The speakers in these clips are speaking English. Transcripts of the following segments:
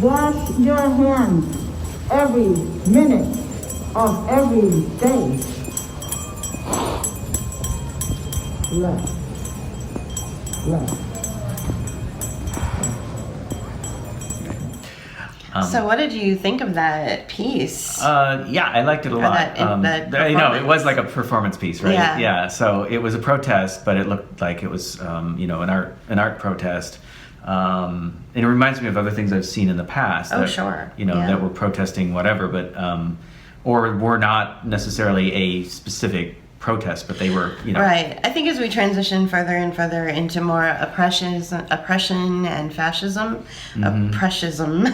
Wash your hands every minute of every day. Left. So what did you think of that piece? Yeah, I liked it a lot. It was like a performance piece, right? Yeah. So it was a protest, but it looked like it was, an art protest. And it reminds me of other things I've seen in the past. Oh, sure. That were protesting whatever, but or were not necessarily a specific protest, but they were, Right. I think as we transition further and further into more oppression and fascism, oppressionism,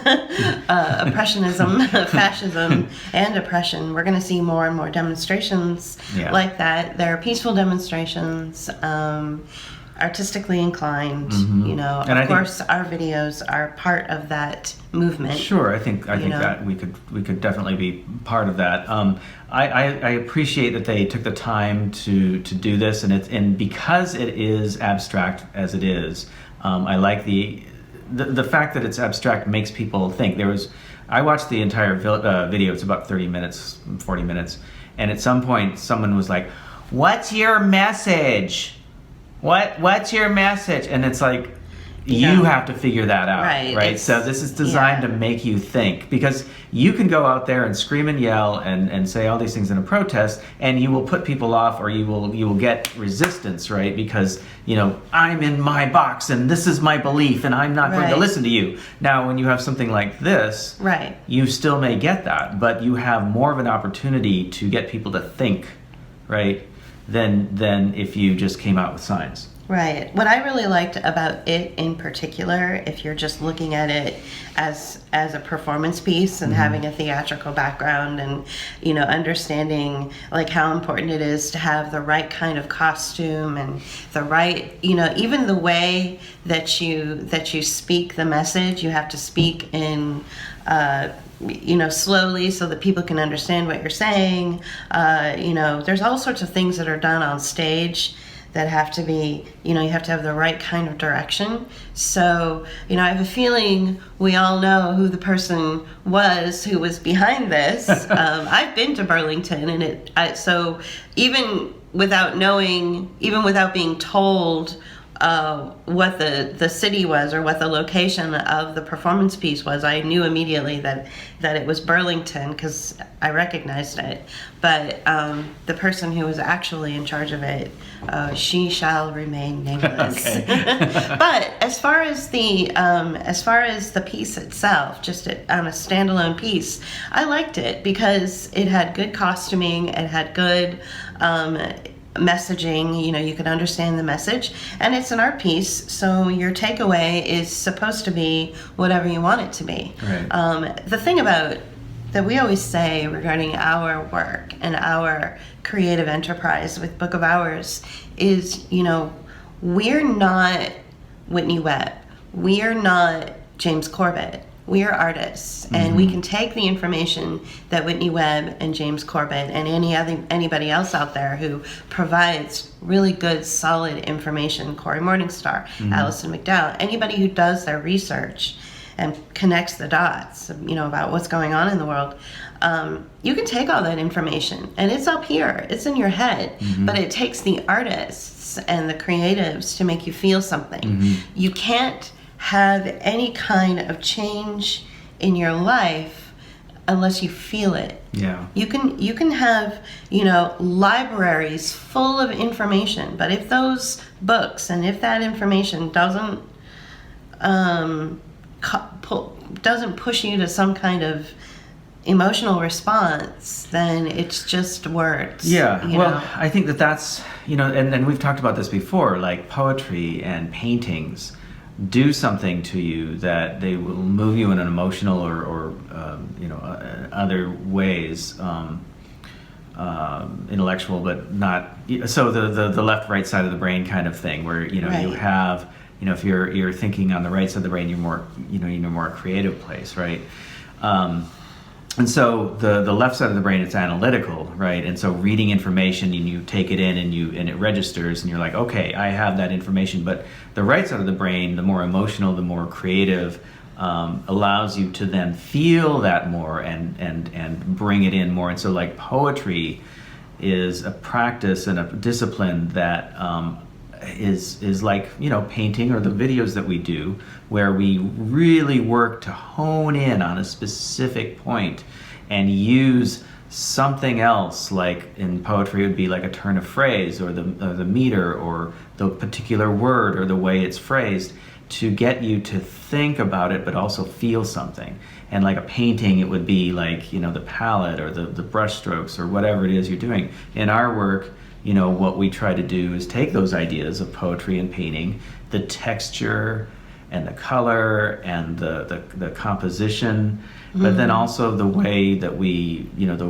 fascism, and oppression, we're going to see more and more demonstrations like that. There are peaceful demonstrations, artistically inclined, and of course our videos are part of that movement. Sure, I think that we could definitely be part of that. I appreciate that they took the time to do this, and because it is abstract as it is, I like the fact that it's abstract makes people think. I watched the entire video. It's about 30 minutes, 40 minutes, and at some point someone was like, "What's your message? What's your message?" And it's like, you have to figure that out, right? So this is designed to make you think, because you can go out there and scream and yell and say all these things in a protest, and you will put people off, or you will get resistance, right? Because I'm in my box and this is my belief and I'm not going to listen to you. Now, when you have something like this, you still may get that, but you have more of an opportunity to get people to think, right? Than if you just came out with signs. Right. What I really liked about it in particular, if you're just looking at it as a performance piece and having a theatrical background and, understanding like how important it is to have the right kind of costume and the right, even the way that you speak the message, you have to speak in slowly so that people can understand what you're saying. There's all sorts of things that are done on stage that have to be, you have to have the right kind of direction. So, I have a feeling we all know who the person was who was behind this. I've been to Burlington, and so even without being told what the city was or what the location of the performance piece was, I knew immediately that it was Burlington because I recognized it. But the person who was actually in charge of it, she shall remain nameless. But as far as the piece itself, just on a standalone piece, I liked it because it had good costuming, it had good messaging, you could understand the message, and it's an art piece, so your takeaway is supposed to be whatever you want it to be. The thing about that we always say regarding our work and our creative enterprise with Book of Hours is, we're not Whitney Webb, we are not James Corbett. We are artists, and we can take the information that Whitney Webb and James Corbett and anybody else out there who provides really good, solid information, Corey Morningstar, Allison McDowell, anybody who does their research and connects the dots, about what's going on in the world. You can take all that information, and it's up here, it's in your head, but it takes the artists and the creatives to make you feel something. You can't have any kind of change in your life unless you feel it. You can have, libraries full of information, but if those books and if that information doesn't push you to some kind of emotional response, then it's just words. Well, I think that's, and we've talked about this before, like poetry and paintings do something to you that they will move you in an emotional or other ways, intellectual, but not. So the left right side of the brain kind of thing, where you have, if you're thinking on the right side of the brain, you're more in a more creative place, right? And so the left side of the brain, it's analytical, right? And so reading information, and you take it in and it registers, and you're like, okay, I have that information. But the right side of the brain, the more emotional, the more creative, allows you to then feel that more and bring it in more. And so like poetry is a practice and a discipline that is like, you know, painting or the videos that we do, where we really work to hone in on a specific point and use something else. Like in poetry it would be like a turn of phrase or the meter or the particular word or the way it's phrased to get you to think about it but also feel something. And like a painting, it would be like, you know, the palette or the brush strokes or whatever it is you're doing. In our work, you know, what we try to do is take those ideas of poetry and painting, the texture and the color and the composition, but then also the way that we, you know, the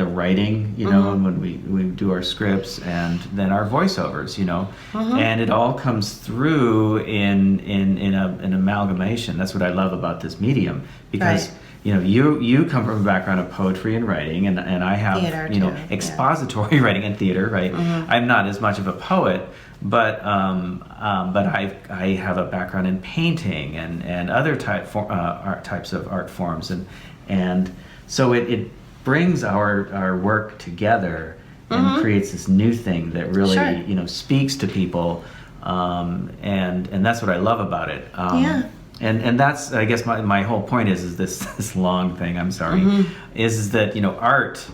writing, you know, and when we do our scripts and then our voiceovers, you know, and it all comes through in an amalgamation. That's what I love about this medium, because you know, you come from a background of poetry and writing, and I have theater you know too, expository writing and theater, right? I'm not as much of a poet, but I have a background in painting and other types of art forms, and so it brings our work together and creates this new thing that really you know speaks to people, and that's what I love about it. And that's, I guess, my whole point is this long thing, I'm sorry, is that, you know, art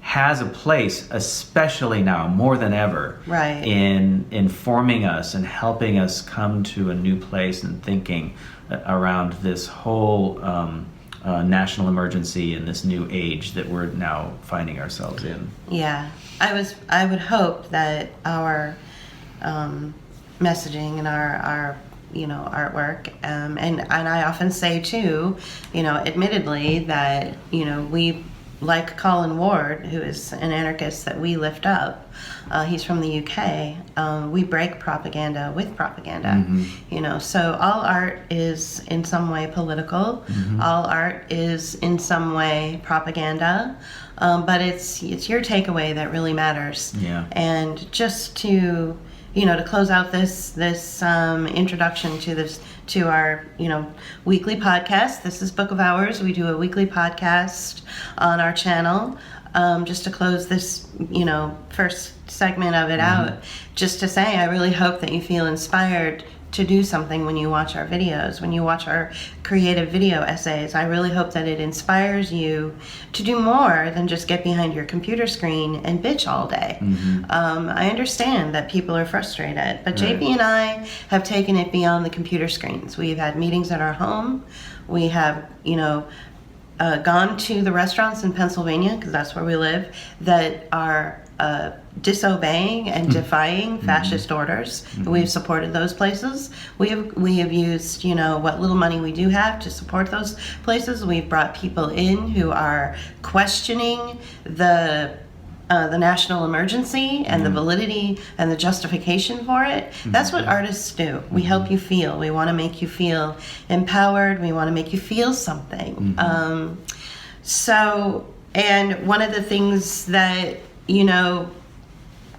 has a place, especially now, more than ever, in informing us and helping us come to a new place and thinking around this whole national emergency and this new age that we're now finding ourselves in. Yeah, I would hope that our messaging and our you know, artwork, and I often say too, you know, admittedly that, you know, we, like Colin Ward, who is an anarchist that we lift up, he's from the UK, we break propaganda with propaganda, you know, so all art is in some way political, all art is in some way propaganda, but it's your takeaway that really matters. And just to, you know, to close out this introduction to our, you know, weekly podcast. This is Book of Hours. We do a weekly podcast on our channel. Just to close this, you know, first segment of it out, just to say, I really hope that you feel inspired to do something when you watch our videos, when you watch our creative video essays. I really hope that it inspires you to do more than just get behind your computer screen and bitch all day. I understand that people are frustrated, but JP and I have taken it beyond the computer screens. We've had meetings at our home. We have, you know, gone to the restaurants in Pennsylvania, because that's where we live, that are disobeying and defying fascist orders. We've supported those places. We have used, you know, what little money we do have to support those places. We've brought people in who are questioning the national emergency and the validity and the justification for it. That's what artists do. We help you feel. We want to make you feel empowered. We want to make you feel something. So, and one of the things that, you know,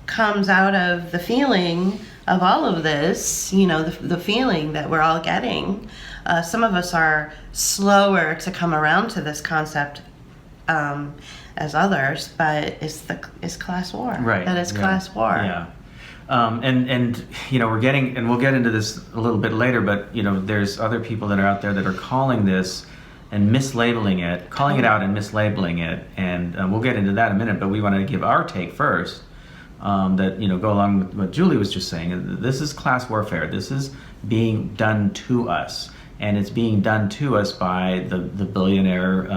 comes out of the feeling of all of this, you know, the feeling that we're all getting, some of us are slower to come around to this concept as others, but it's class war. That is class war. And you know, we'll get into this a little bit later, but, you know, there's other people that are out there that are calling this and mislabeling it, calling it out and mislabeling it, and we'll get into that in a minute, but we want to give our take first, that, you know, go along with what Julie was just saying. This is class warfare. This is being done to us, and it's being done to us by the billionaire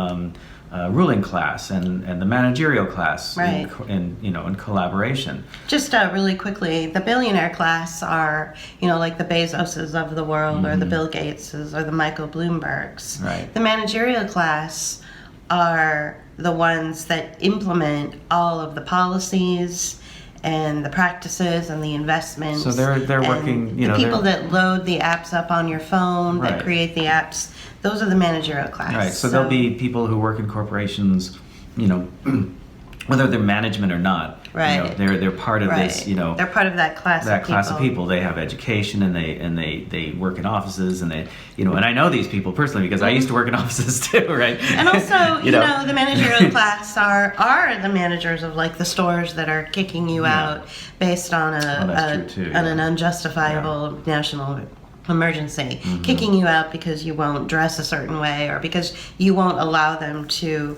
ruling class and the managerial class in collaboration. Just really quickly, the billionaire class are, you know, like the Bezoses of the world, or the Bill Gateses, or the Michael Bloombergs. The managerial class are the ones that implement all of the policies and the practices and the investments. So they're working, you know, the people that load the apps up on your phone, that create the apps, those are the managerial class. So there'll be people who work in corporations, you know, whether they're management or not, Right. They're part of this. They're part of that class. Of people. They have education, and they work in offices, and they and I know these people personally because I used to work in offices too, right? And also, the managerial class are the managers of like the stores that are kicking you out based on an unjustifiable national emergency, kicking you out because you won't dress a certain way or because you won't allow them to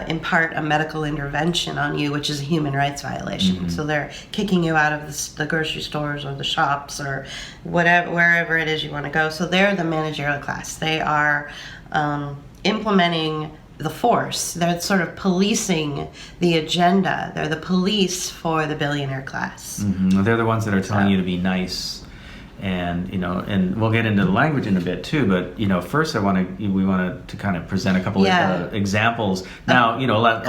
impart a medical intervention on you, which is a human rights violation. So they're kicking you out of the grocery stores or the shops or wherever it is you want to go. So they're the managerial class. They are implementing the force. They're sort of policing the agenda. They're the police for the billionaire class. They're the ones that are telling you to be nice. And and we'll get into the language in a bit too. But first, we want to kind of present a couple of examples. Now, a lot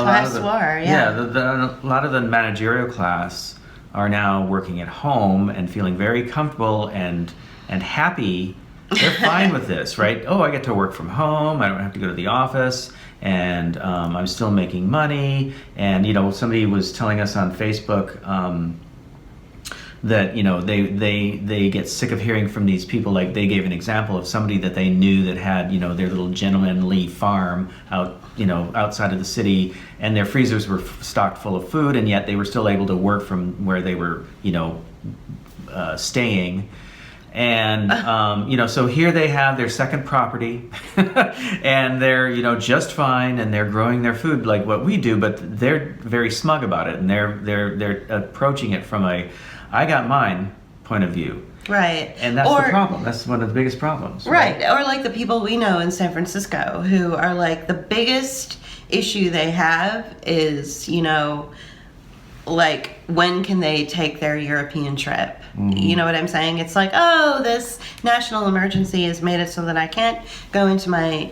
of the managerial class are now working at home and feeling very comfortable and happy. They're fine with this, right? Oh, I get to work from home. I don't have to go to the office, and I'm still making money. And somebody was telling us on Facebook. That they get sick of hearing from these people. Like they gave an example of somebody that they knew that had their little gentlemanly farm out outside of the city, and their freezers were stocked full of food, and yet they were still able to work from where they were staying. And so here they have their second property, and they're just fine, and they're growing their food like what we do, but they're very smug about it, and they're approaching it from a I got mine point of view. Right. And that's the problem. That's one of the biggest problems. Right. Or like the people we know in San Francisco who are like the biggest issue they have is, like when can they take their European trip? You know what I'm saying? It's like, oh, this national emergency has made it so that I can't go into my,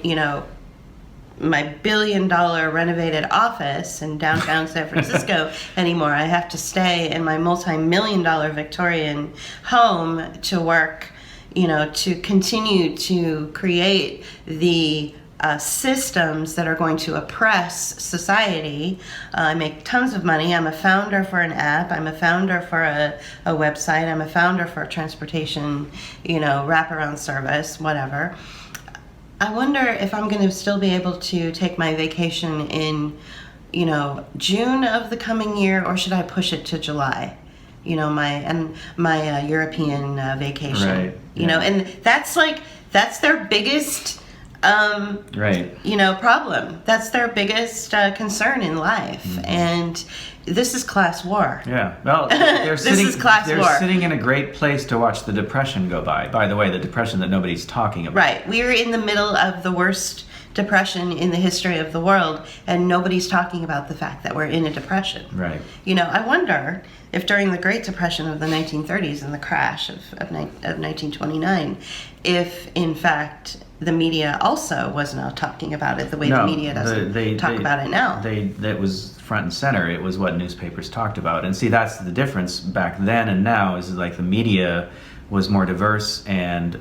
my $1 billion renovated office in downtown San Francisco anymore. I have to stay in my multi-million-dollar Victorian home to work, to continue to create the systems that are going to oppress society. I make tons of money. I'm a founder for an app. I'm a founder for a website. I'm a founder for a transportation, wraparound service, whatever. I wonder if I'm going to still be able to take my vacation in, June of the coming year, or should I push it to July? My European vacation. Right. And that's their biggest, problem. That's their biggest concern in life, and this is class war. Yeah. Well, they're war. sitting in a great place to watch the Depression go by. By the way, the Depression that nobody's talking about. Right. We are in the middle of the worst depression in the history of the world, and nobody's talking about the fact that we're in a depression. Right. I wonder if during the Great Depression of the 1930s and the crash of 1929, if in fact the media also was not talking about it the way the media doesn't talk about it now. That was front and center. It was what newspapers talked about. And see, that's the difference back then and now is like the media was more diverse, and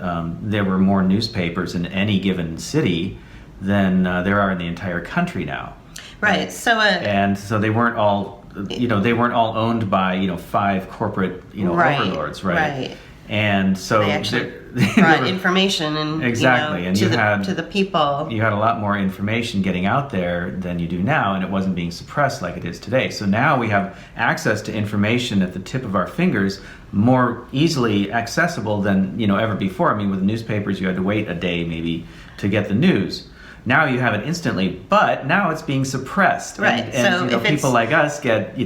there were more newspapers in any given city than there are in the entire country now. Right. So and so they weren't all owned by 5 corporate overlords, right? Right. And so they actually brought information and exactly, and to the people. You had a lot more information getting out there than you do now, and it wasn't being suppressed like it is today. So now we have access to information at the tip of our fingers, more easily accessible than ever before. I mean, with newspapers, you had to wait a day maybe to get the news. Now you have it instantly, but now it's being suppressed. Right. And so people like us get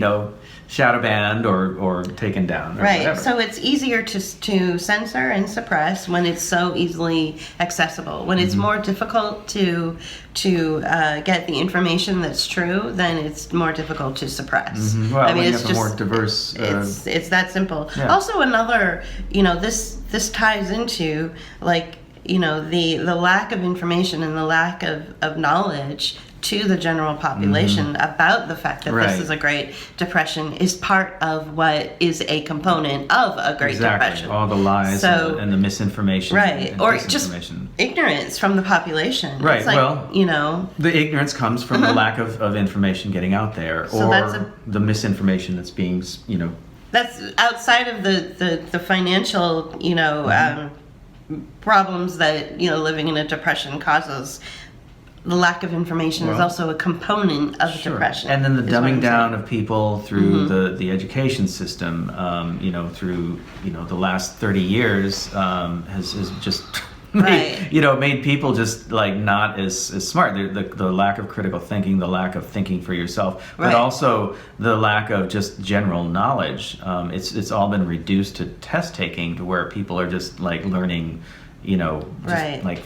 shadow banned or taken down. Or right. whatever. So it's easier to censor and suppress when it's so easily accessible. When it's more difficult to get the information that's true, then it's more difficult to suppress. Well, I mean, it's just more diverse. It's that simple. Yeah. Also, another this ties into like the lack of information and the lack of knowledge to the general population about the fact that this is a Great Depression is part of what is a component of a Great Depression. All the lies and the misinformation. Right. And or just ignorance from the population. Right. It's like, the ignorance comes from the lack of information getting out there, or the misinformation that's being, That's outside of the financial, problems that, living in a depression causes. The lack of information is also a component of depression. And then the dumbing down of people through the education system, through, the last 30 years has just made people just like not as smart. The lack of critical thinking, the lack of thinking for yourself, but also the lack of just general knowledge. It's all been reduced to test taking, to where people are just like learning, like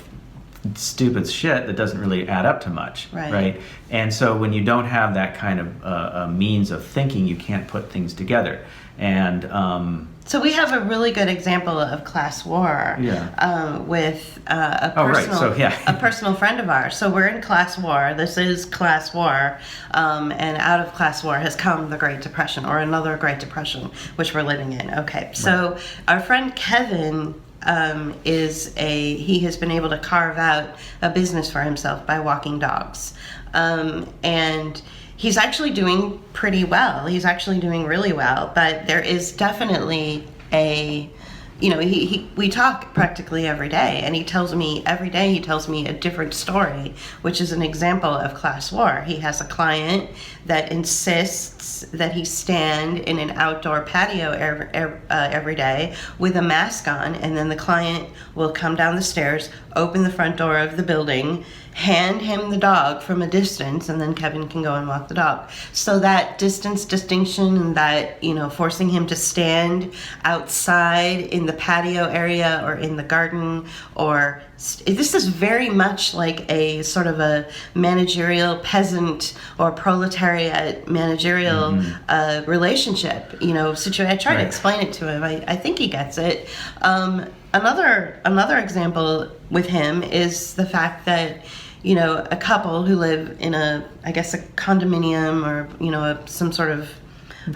stupid shit that doesn't really add up to much, right? And so when you don't have that kind of a means of thinking, you can't put things together. And so we have a really good example of class war with a personal friend of ours. So we're in class war. This is class war, and out of class war has come the Great Depression, or another Great Depression, which we're living in. Okay, so our friend Kevin he has been able to carve out a business for himself by walking dogs, and he's actually doing pretty well. He's actually doing really well, but there is definitely we talk practically every day, and every day he tells me a different story, which is an example of class war. He has a client that insists that he stand in an outdoor patio every day with a mask on, and then the client will come down the stairs, open the front door of the building, hand him the dog from a distance, and then Kevin can go and walk the dog. So that distance distinction, and that, forcing him to stand outside in the patio area or in the garden, or this is very much like a sort of a managerial peasant or proletariat managerial relationship, situation. I try to explain it to him. I think he gets it. Another example with him is the fact that, a couple who live in a condominium, or, some sort of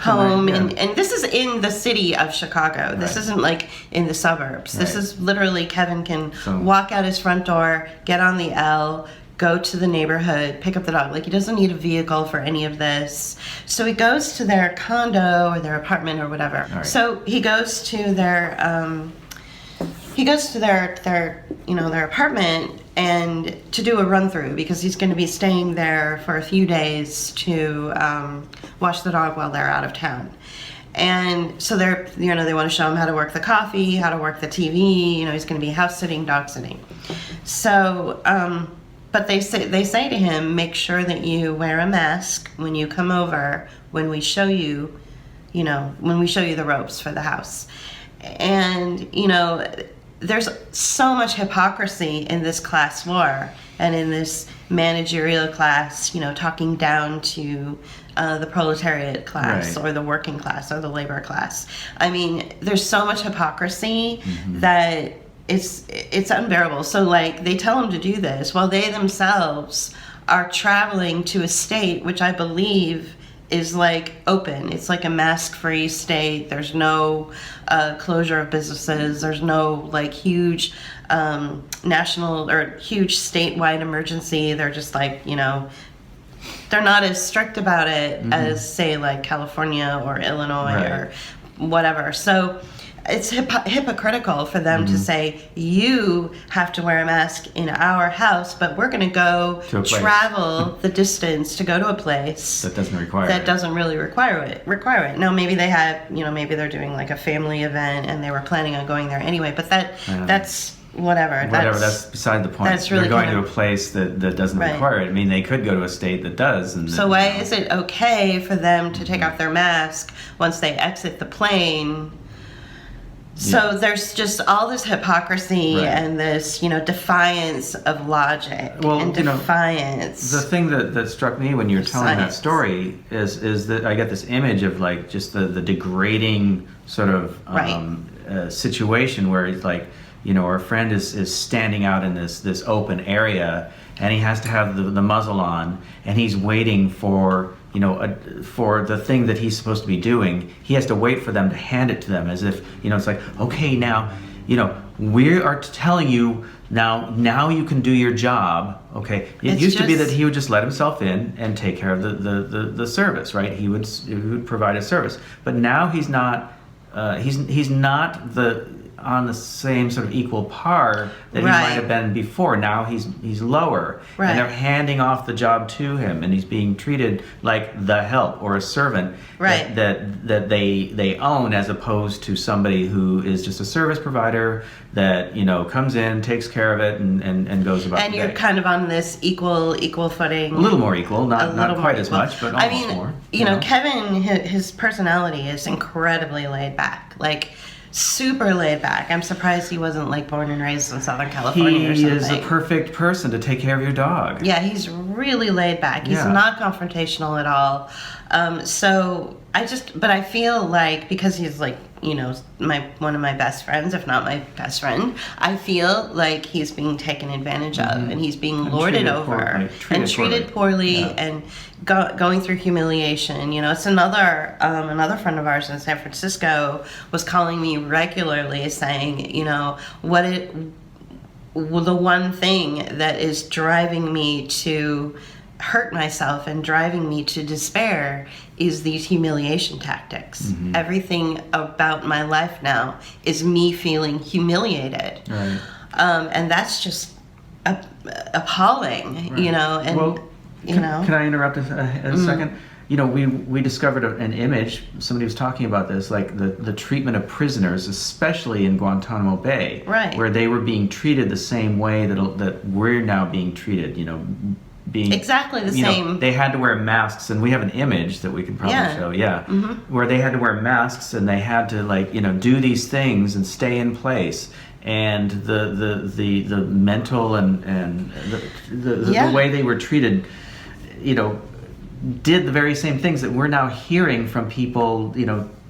home, and this is in the city of Chicago. This isn't like in the suburbs. This is literally, Kevin can walk out his front door, get on the L, go to the neighborhood, pick up the dog. Like, he doesn't need a vehicle for any of this. So he goes to their condo or their apartment or whatever. So he goes to their their apartment and to do a run through, because he's going to be staying there for a few days to watch the dog while they're out of town. And so they want to show him how to work the coffee, how to work the TV. He's going to be house sitting, dog sitting. So, but they say to him, make sure that you wear a mask when you come over, when we show you the ropes for the house. And, there's so much hypocrisy in this class war and in this managerial class, talking down to the proletariat class or the working class or the labor class. I mean, there's so much hypocrisy that it's unbearable. So, like, they tell them to do this while they themselves are traveling to a state which I believe is like open. It's like a mask-free state. There's no closure of businesses. There's no like huge national or huge statewide emergency. They're just like, they're not as strict about it as, say, like California or Illinois or whatever. So it's hypocritical for them to say, you have to wear a mask in our house, but we're going to go travel the distance to go to a place that doesn't require that doesn't really require it. Now, maybe they have, maybe they're doing like a family event and they were planning on going there anyway, but that's whatever. That's beside the point. That's really they're going to a place that doesn't require it. I mean, they could go to a state that does. And so why is it okay for them to take off their mask once they exit the plane? So there's just all this hypocrisy and this, defiance of logic and defiance. The thing that struck me when you were telling that story is that I get this image of like just the degrading sort of situation where it's like, or a friend is standing out in this open area, and he has to have the muzzle on, and he's waiting for for the thing that he's supposed to be doing. He has to wait for them to hand it to them, as if it's like, okay, now we are telling you now you can do your job. Okay, it used to be that he would just let himself in and take care of the service, right? He would provide a service, but now he's not on the same sort of equal par that he might have been before. Now he's lower, and they're handing off the job to him, and he's being treated like the help or a servant that they own, as opposed to somebody who is just a service provider that comes in, takes care of it, and goes about. And you're kind of on this equal footing. A little more equal, not quite as much, but almost more. Kevin, his personality is incredibly laid back, like super laid back. I'm surprised he wasn't like born and raised in Southern California or something. He is a perfect person to take care of your dog. Yeah, he's really laid back. He's not confrontational at all. But I feel like, because he's like, one of my best friends, if not my best friend, I feel like he's being taken advantage of, and he's being lorded over and treated poorly and going through humiliation. It's another friend of ours in San Francisco was calling me regularly saying, the one thing that is driving me to hurt myself and driving me to despair is these humiliation tactics. Everything about my life now is me feeling humiliated. Right. And that's just appalling, and well, can I interrupt a second? We discovered an image. Somebody was talking about this, like the treatment of prisoners, especially in Guantanamo Bay, where they were being treated the same way that we're now being treated. Being exactly the same. They had to wear masks, and we have an image that we can probably show. Where they had to wear masks, and they had to do these things and stay in place. And the mental and the way they were treated, did the very same things that we're now hearing from people,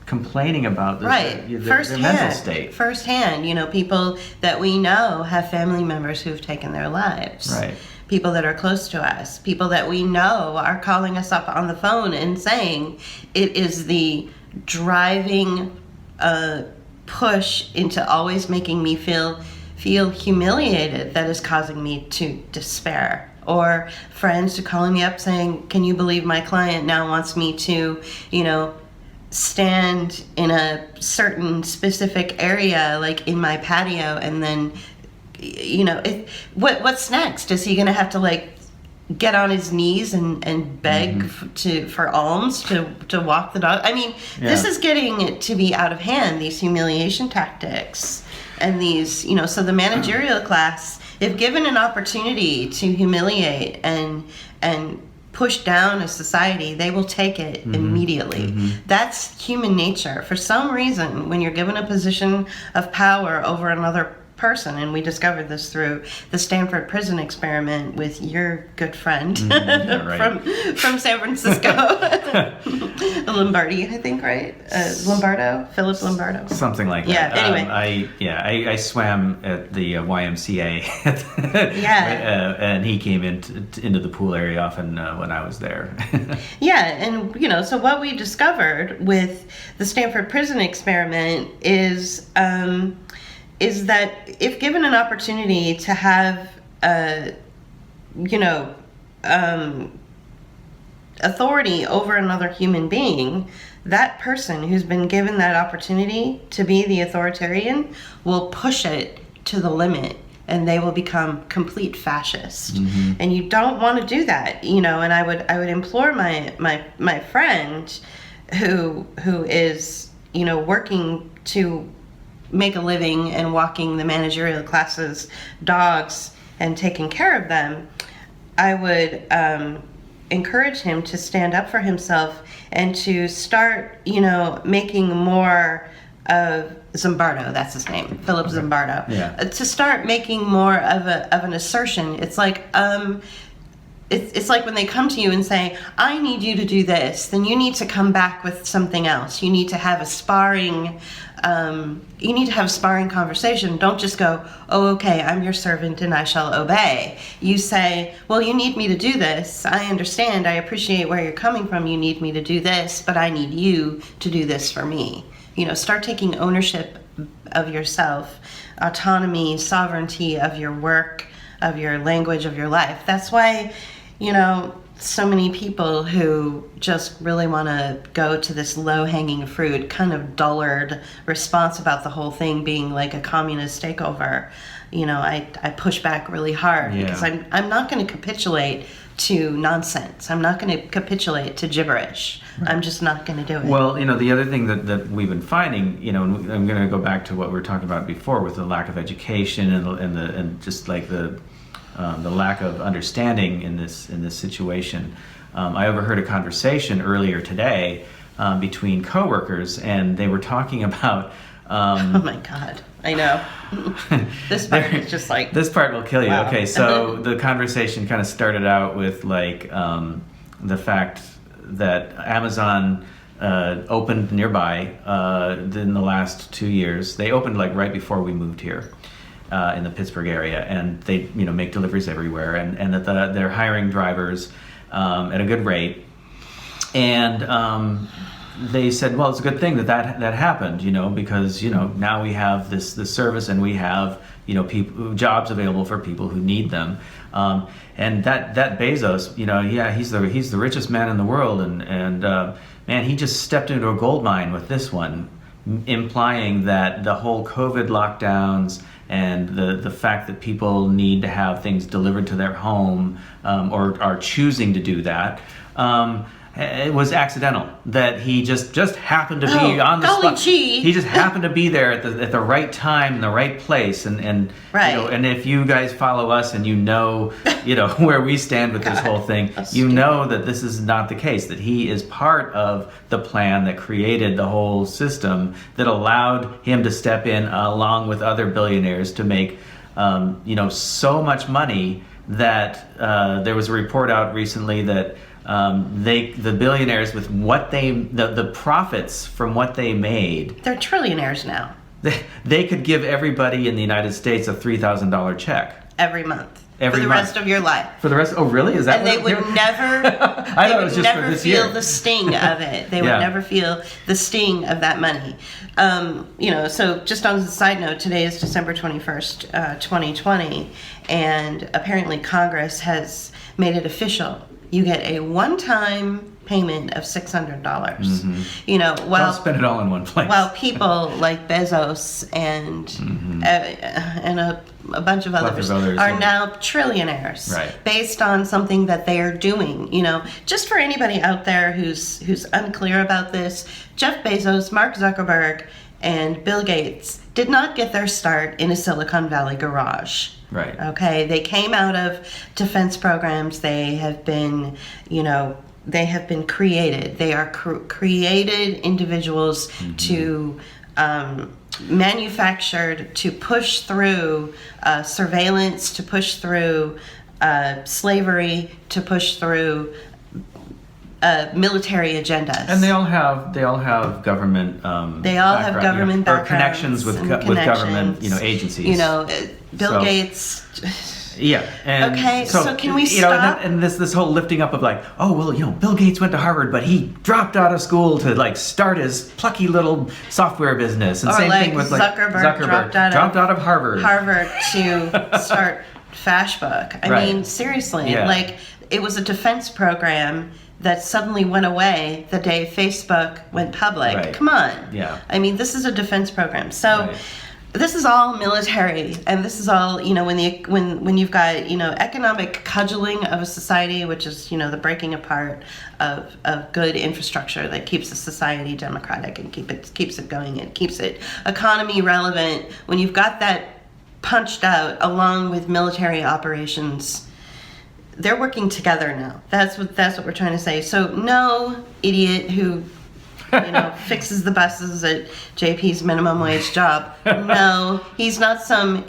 complaining about their mental state. Firsthand, people that we know have family members who've taken their lives. Right. People that are close to us, people that we know are calling us up on the phone and saying it is the driving push into always making me feel humiliated that is causing me to despair. Or friends calling me up saying, can you believe my client now wants me to, stand in a certain specific area, like in my patio, and then what's next? Is he going to have to get on his knees and beg for alms to walk the dog? I mean, this is getting to be out of hand, these humiliation tactics and these, so the managerial class, if given an opportunity to humiliate and push down a society, they will take it immediately. That's human nature. For some reason, when you're given a position of power over another person, and we discovered this through the Stanford prison experiment with your good friend from San Francisco, Lombardi, I think, right? Philip Lombardo, something like that. Anyway, I swam at the YMCA, and he came into the pool area often when I was there. And so what we discovered with the Stanford prison experiment is that if given an opportunity to have, authority over another human being, that person who's been given that opportunity to be the authoritarian will push it to the limit, and they will become complete fascist. And you don't want to do that, and I would implore my friend who is, working to make a living and walking the managerial classes dogs and taking care of them, I would encourage him to stand up for himself and to start, making more of Zimbardo, that's his name, Philip Zimbardo. To start making more of an assertion. It's like it's like when they come to you and say, I need you to do this, then you need to come back with something else. You need to have a sparring You need to have a sparring conversation. Don't just go, oh, okay, I'm your servant and I shall obey. You say, well, you need me to do this. I understand. I appreciate where you're coming from. You need me to do this, but I need you to do this for me. Start taking ownership of yourself, autonomy, sovereignty of your work, of your language, of your life. That's why, so many people who just really want to go to this low-hanging fruit, kind of dullard response about the whole thing being like a communist takeover. I push back really hard because I'm not going to capitulate to nonsense. I'm not going to capitulate to gibberish. Right. I'm just not going to do it. Well, the other thing that we've been finding, and I'm going to go back to what we were talking about before with the lack of education and just like the lack of understanding in this situation. I overheard a conversation earlier today between coworkers, and they were talking about. Oh my God! I know. This part is just like. This part will kill you. Wow. Okay, so the conversation kind of started out with like the fact that Amazon opened nearby in the last 2 years. They opened like right before we moved here. In the Pittsburgh area, and they make deliveries everywhere, and that they're hiring drivers at a good rate, and they said, well, it's a good thing that happened, because now we have this service, and we have jobs available for people who need them, and that Bezos, he's the richest man in the world, and man, he just stepped into a gold mine with this one, implying that the whole COVID lockdowns and the fact that people need to have things delivered to their home or are choosing to do that, it was accidental. That he just happened to be on the spot. Gee. He just happened to be there at the right time, in the right place, and right. And if you guys follow us and where we stand with this whole thing, you know that this is not the case. That he is part of the plan that created the whole system that allowed him to step in along with other billionaires to make so much money that there was a report out recently that the billionaires with the profits from what they made, they're trillionaires now. They could give everybody in the United States a $3,000 check every month. For the rest of your life. For the rest? Oh, really? Is that? And they would never. I thought it was just for this year. Feel the sting of it. They would never feel the sting of that money. So just on the side note, today is December 21st, 2020, and apparently Congress has made it official. You get a one-time payment of $600. Mm-hmm. While don't spend it all in one place. While people like Bezos and a bunch of others are now trillionaires, right, based on something that they are doing. Just for anybody out there who's unclear about this, Jeff Bezos, Mark Zuckerberg, and Bill Gates did not get their start in a Silicon Valley garage. Right. Okay. They came out of defense programs. They have been, created. They are created individuals to manufactured to push through surveillance, to push through slavery, to push through military agendas. And they all have government. They all have government backgrounds or connections with government, agencies. Bill Gates. Yeah. And okay. So can we stop? And this whole lifting up of like, oh well, Bill Gates went to Harvard, but he dropped out of school to like start his plucky little software business. And or same like thing with Zuckerberg dropped out of Harvard. Harvard to start Fashbook. I mean, seriously, like it was a defense program that suddenly went away the day Facebook went public. Right. Come on. Yeah. I mean, this is a defense program. So this is all military, and this is all, when you've got, economic cudgeling of a society, which is, the breaking apart of good infrastructure that keeps a society democratic and keeps it going and keeps it economy relevant. When you've got that punched out along with military operations, they're working together now. That's what we're trying to say. So no idiot who fixes the buses at JP's minimum wage job. No, he's not some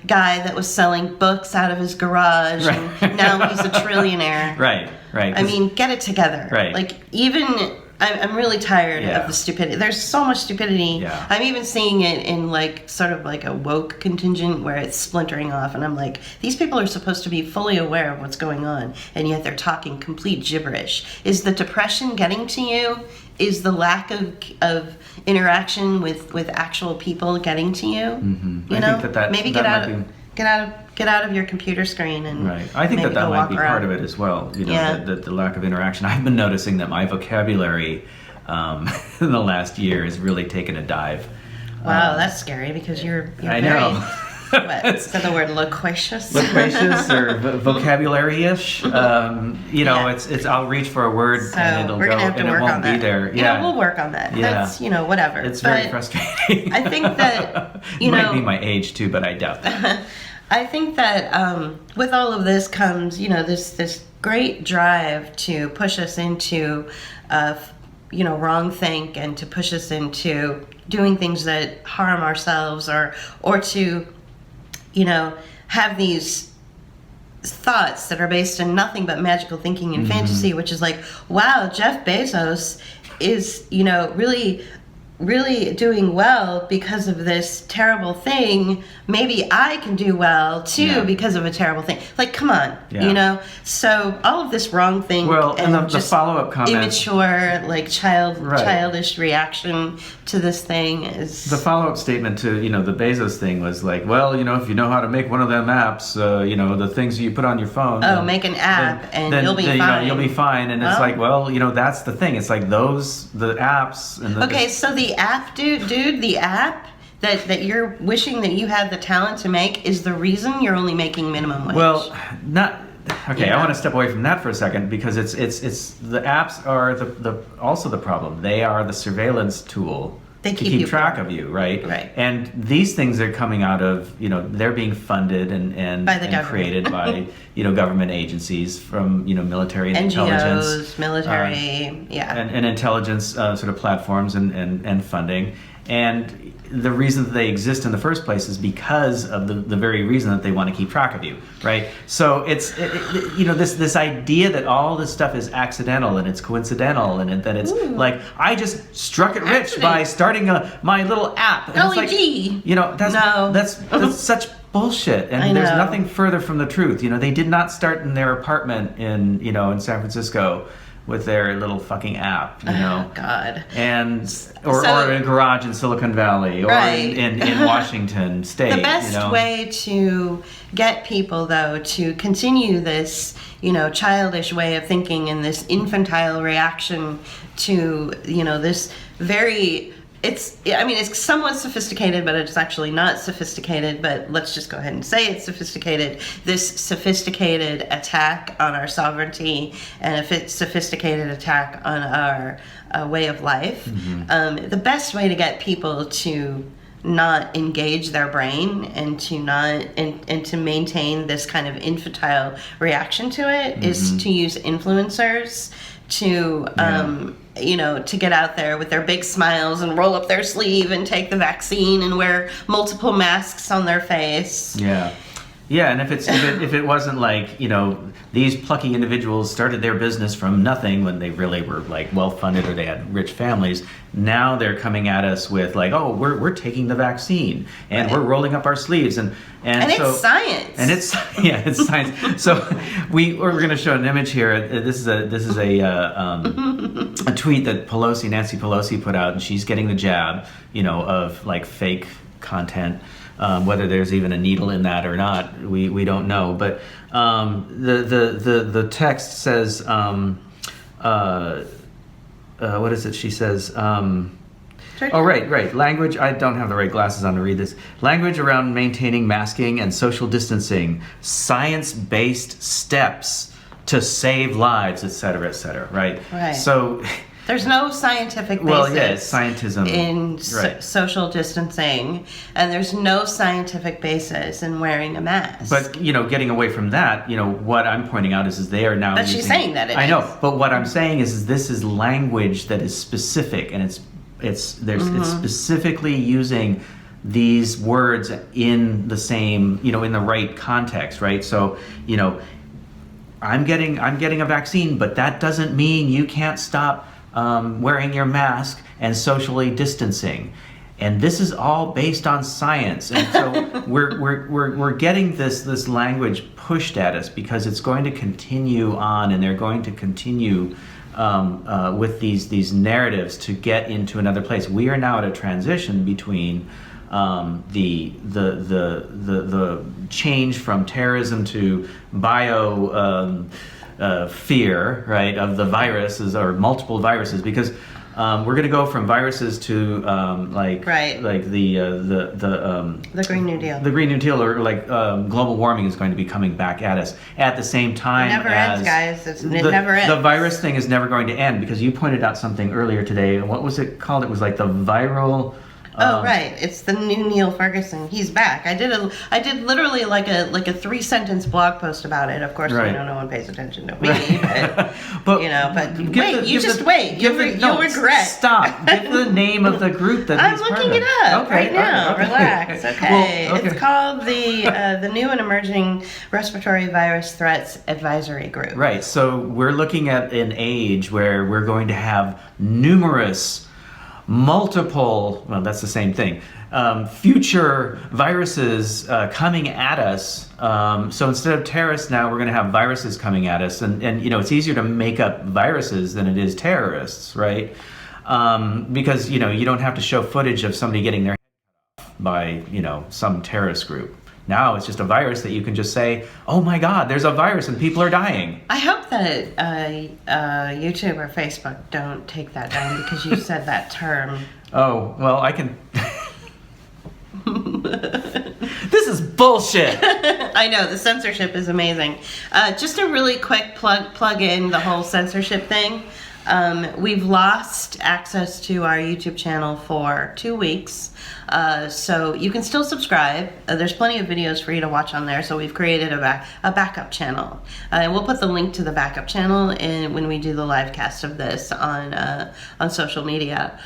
guy that was selling books out of his garage and now he's a trillionaire. Right. I mean, get it together. Right. Like even I'm really tired Yeah. of the stupidity. There's so much stupidity. Yeah. I'm even seeing it in like sort of like a woke contingent where it's splintering off, and I'm like, these people are supposed to be fully aware of what's going on, and yet they're talking complete gibberish. Is the depression getting to you? Is the lack of interaction with actual people getting to you? Mm-hmm. You I know, think that maybe might get out of your computer screen and right. I think maybe that go might walk be around. part of it as well. You know, Yeah. the lack of interaction. I've been noticing that my vocabulary in the last year has really taken a dive. Wow, that's scary because you're I very, know. what, said the word loquacious? Loquacious or vocabulary-ish. You know, Yeah. it's. I'll reach for a word So and it'll we're go gonna have to and it work won't on be that. there. You Yeah, know, we'll work on that. Yeah. That's, whatever. It's very But frustrating. I think that, it might be my age too, but I doubt that. I think that with all of this comes, this great drive to push us into, wrong think and to push us into doing things that harm ourselves or to, have these thoughts that are based in nothing but magical thinking and fantasy, which is like, wow, Jeff Bezos is, really doing well because of this terrible thing. Maybe I can do well too Yeah. because of a terrible thing. Like, come on, Yeah. So all of this wrong thing, Well, and the just follow-up comment, immature, like Right. childish reaction to this thing is the follow-up statement to the Bezos thing was like, well, if you know how to make one of them apps, the things you put on your phone. Oh, make an app and you'll be fine. You'll be fine, and it's Well. like, well, that's the thing. It's like the apps and the Okay, so the app, dude, the app that you're wishing that you had the talent to make is the reason you're only making minimum wage. Well, not okay. Yeah. I want to step away from that for a second because it's the apps are also the problem. They are the surveillance tool They to keep keep you track poor. of you, right? Right. And these things are coming out of they're being funded and By the and government. created by government agencies from military and intelligence. NGOs, military, yeah. and intelligence sort of platforms and funding. And the reason that they exist in the first place is because of the very reason that they want to keep track of you, right? So it's this idea that all this stuff is accidental and it's coincidental and that it's like I just struck it rich Accident. by starting my little app. And Golly it's gee. like, that's such bullshit, I and there's know. nothing further from the truth. They did not start in their apartment in San Francisco with their little fucking app, Oh, God. and or in a garage in Silicon Valley or Right. in Washington State. The best way to get people, though, to continue this, childish way of thinking and this infantile reaction to, this very... It's somewhat sophisticated, but it's actually not sophisticated. But let's just go ahead and say it's sophisticated. This sophisticated attack on our sovereignty and a sophisticated attack on our way of life. Mm-hmm. The best way to get people to not engage their brain and to not and to maintain this kind of infantile reaction to it is to use influencers to to get out there with their big smiles and roll up their sleeve and take the vaccine and wear multiple masks on their face. Yeah, and if it wasn't like these plucky individuals started their business from nothing when they really were like well funded or they had rich families, now they're coming at us with like, oh, we're taking the vaccine and we're rolling up our sleeves and so, it's science. And it's science. So we're going to show an image here. This is a tweet that Nancy Pelosi put out, and she's getting the jab, of like fake content. Whether there's even a needle in that or not, we don't know. But the text says, what is it? She says, right. Language. I don't have the right glasses on to read this. Language around maintaining masking and social distancing, science-based steps to save lives, etc., etc. Right. So. There's no scientific basis it's scientism in right. social distancing, and there's no scientific basis in wearing a mask. But, getting away from that, what I'm pointing out is they are now But using... she's saying that it I know, is. but what I'm saying is this is language that is specific, and it's specifically using these words in the same, in the right context, right? So, I'm getting a vaccine, but that doesn't mean you can't stop wearing your mask and socially distancing. And this is all based on science. And so we're getting this language pushed at us because it's going to continue on, and they're going to continue with these narratives to get into another place. We are now at a transition between the change from terrorism to fear, right, of the viruses or multiple viruses, because we're going to go from viruses to like the Green New Deal. The Green New Deal, or like global warming is going to be coming back at us at the same time. It never ends, guys. It never ends. The virus thing is never going to end, because you pointed out something earlier today. What was it called? It was like the viral. Right. It's the new Neil Ferguson. He's back. I did literally like a 3-sentence blog post about it. Of course, right. No one pays attention to me, but wait. You'll regret. Stop. Give the name of the group that I'm he's part looking of. it up Okay, right now. okay. Relax. Okay. Well, okay. It's called the New and Emerging Respiratory Virus Threats Advisory Group. Right. So we're looking at an age where we're going to have multiple, well, that's the same thing, future viruses coming at us. So instead of terrorists, now we're going to have viruses coming at us. And it's easier to make up viruses than it is terrorists, right? Because, you don't have to show footage of somebody getting their head cut off by, some terrorist group. Now it's just a virus that you can just say, oh my God, there's a virus and people are dying. I hope that YouTube or Facebook don't take that down because you said that term. Oh, well, I can... This is bullshit. I know, the censorship is amazing. Just a really quick plug in the whole censorship thing. We've lost access to our YouTube channel for 2 weeks. So you can still subscribe. There's plenty of videos for you to watch on there. So we've created a backup channel. And we'll put the link to the backup channel when we do the live cast of this on social media.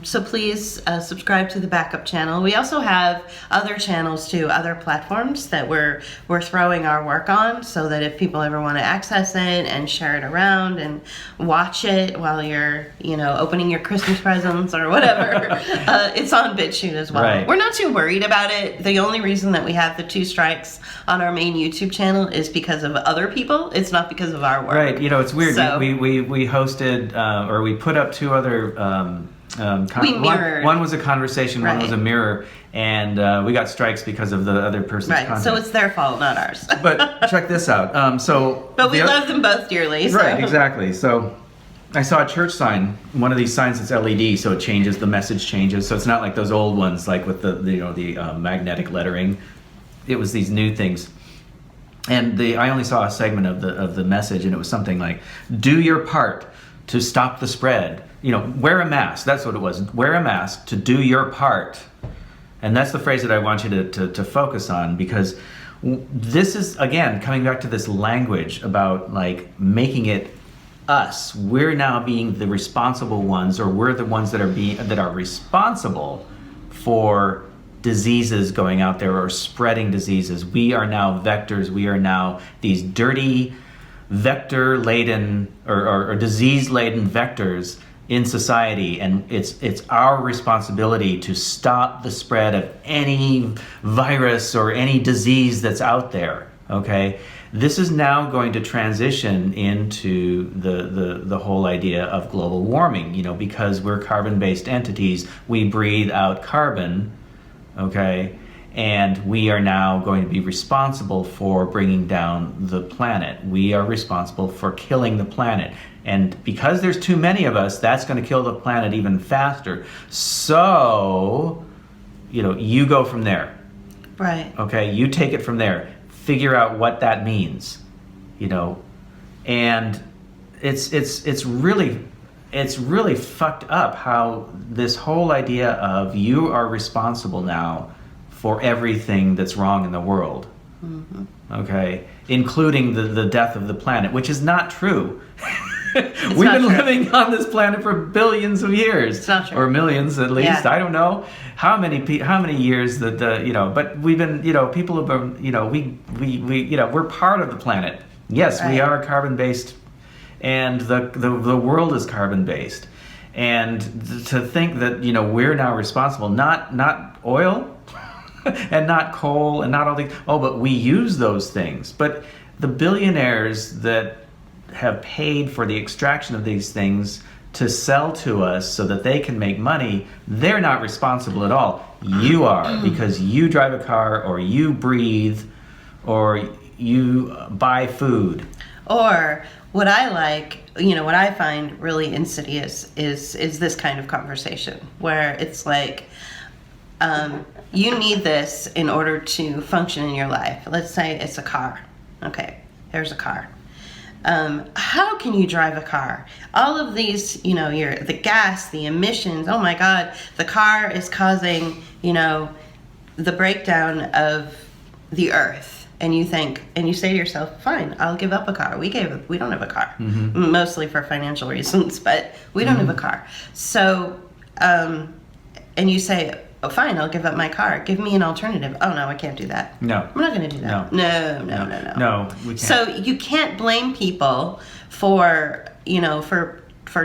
So please subscribe to the backup channel. We also have other channels too, other platforms that we're throwing our work on, so that if people ever want to access it and share it around and watch it while you're, opening your Christmas presents or whatever, it's on BitChute as well. Right. We're not too worried about it. The only reason that we have the 2 strikes on our main YouTube channel is because of other people. It's not because of our work. Right. It's weird. So, we hosted or we put up 2 other. We mirrored. One was a conversation, one was a mirror, and we got strikes because of the other person's content. So it's their fault, not ours. But check this out. But we love them both dearly. So. Right, exactly. So I saw a church sign, one of these signs that's LED, so it changes, the message changes. So it's not like those old ones, like with the magnetic lettering. It was these new things. And I only saw a segment of the message, and it was something like, "Do your part to stop the spread. Wear a mask." That's what it was. Wear a mask to do your part. And that's the phrase that I want you to focus on, because this is, again, coming back to this language about making it us. We're now being the responsible ones, or we're the ones that are responsible for diseases going out there or spreading diseases. We are now vectors. We are now these dirty vector-laden or disease-laden vectors in society, and it's our responsibility to stop the spread of any virus or any disease that's out there. Okay, this is now going to transition into the whole idea of global warming. Because we're carbon-based entities, we breathe out carbon. Okay. And we are now going to be responsible for bringing down the planet. We are responsible for killing the planet. And because there's too many of us, that's going to kill the planet even faster. So, you go from there. Right. Okay, you take it from there. Figure out what that means. And it's really fucked up how this whole idea of you are responsible now for everything that's wrong in the world. Mm-hmm. Okay, including the death of the planet, which is not true. We've been living on this planet for billions of years. It's not true. Or millions at least. Yeah. I don't know how many years that but we've been, people have been, we're part of the planet. Yes, right. We are carbon-based and the world is carbon based. And to think that, you know, we're now responsible, not oil and not coal and not all things, but we use those things. But the billionaires that have paid for the extraction of these things to sell to us so that they can make money, they're not responsible at all. You are, because you drive a car, or you breathe, or you buy food. Or what I like, you know, what I find really insidious is this kind of conversation where it's like, you need this in order to function in your life. Let's say it's a car. Okay, there's a car. How can you drive a car? All of these, you know, the gas, the emissions, oh my God, the car is causing, you know, the breakdown of the earth. And you think, and you say to yourself, fine, I'll give up a car. We don't have a car, mostly for financial reasons, but we don't have a car. So, and you say, oh, fine, I'll give up my car. Give me an alternative. Oh, no, I can't do that. No. I'm not going to do that. No. No, we can't. So you can't blame people for, you know, for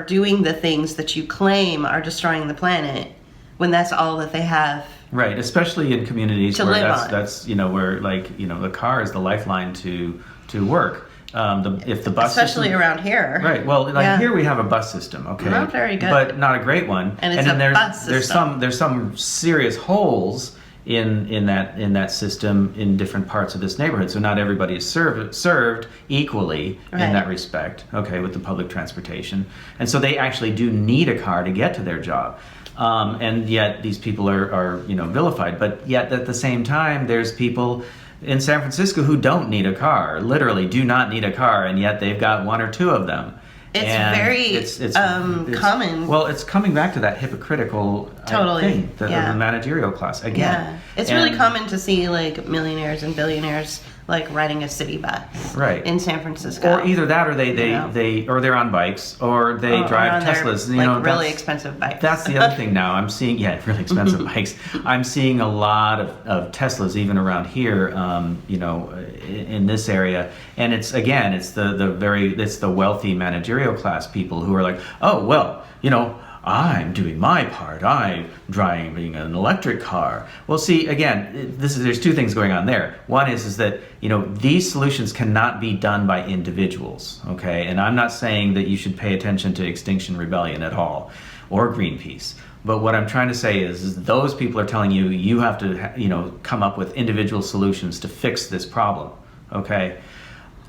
doing the things that you claim are destroying the planet when that's all that they have. Right, especially in communities to where live that's you know, where, like, you know, the car is the lifeline to work. If the bus especially system, around here. Right. Well, like here we have a bus system, okay, not very good, but not a great one. And it's then there's some serious holes in that system in different parts of this neighborhood. So not everybody is served equally in that respect. Okay, with the public transportation, and so they actually do need a car to get to their job. And yet these people are you know, vilified. But yet at the same time, there's people in San Francisco who don't need a car, literally do not need a car, and yet they've got one or two of them. It's common. Well, it's coming back to that hypocritical thing, the managerial class again. Yeah, it's really common to see like millionaires and billionaires like riding a city bus, right, in San Francisco. Or either that, or they or they're on bikes, or they drive Teslas. Their, really expensive bikes. That's the other thing now. I'm seeing really expensive bikes. I'm seeing a lot of Teslas even around here, you know, in this area, and it's the wealthy managerial class people who are like, oh well, you know, I'm doing my part. I'm driving an electric car. Well, see, again, there's two things going on there. One is that, you know, these solutions cannot be done by individuals, okay? And I'm not saying that you should pay attention to Extinction Rebellion at all, or Greenpeace. But what I'm trying to say is those people are telling you, you have to, you know, come up with individual solutions to fix this problem, okay?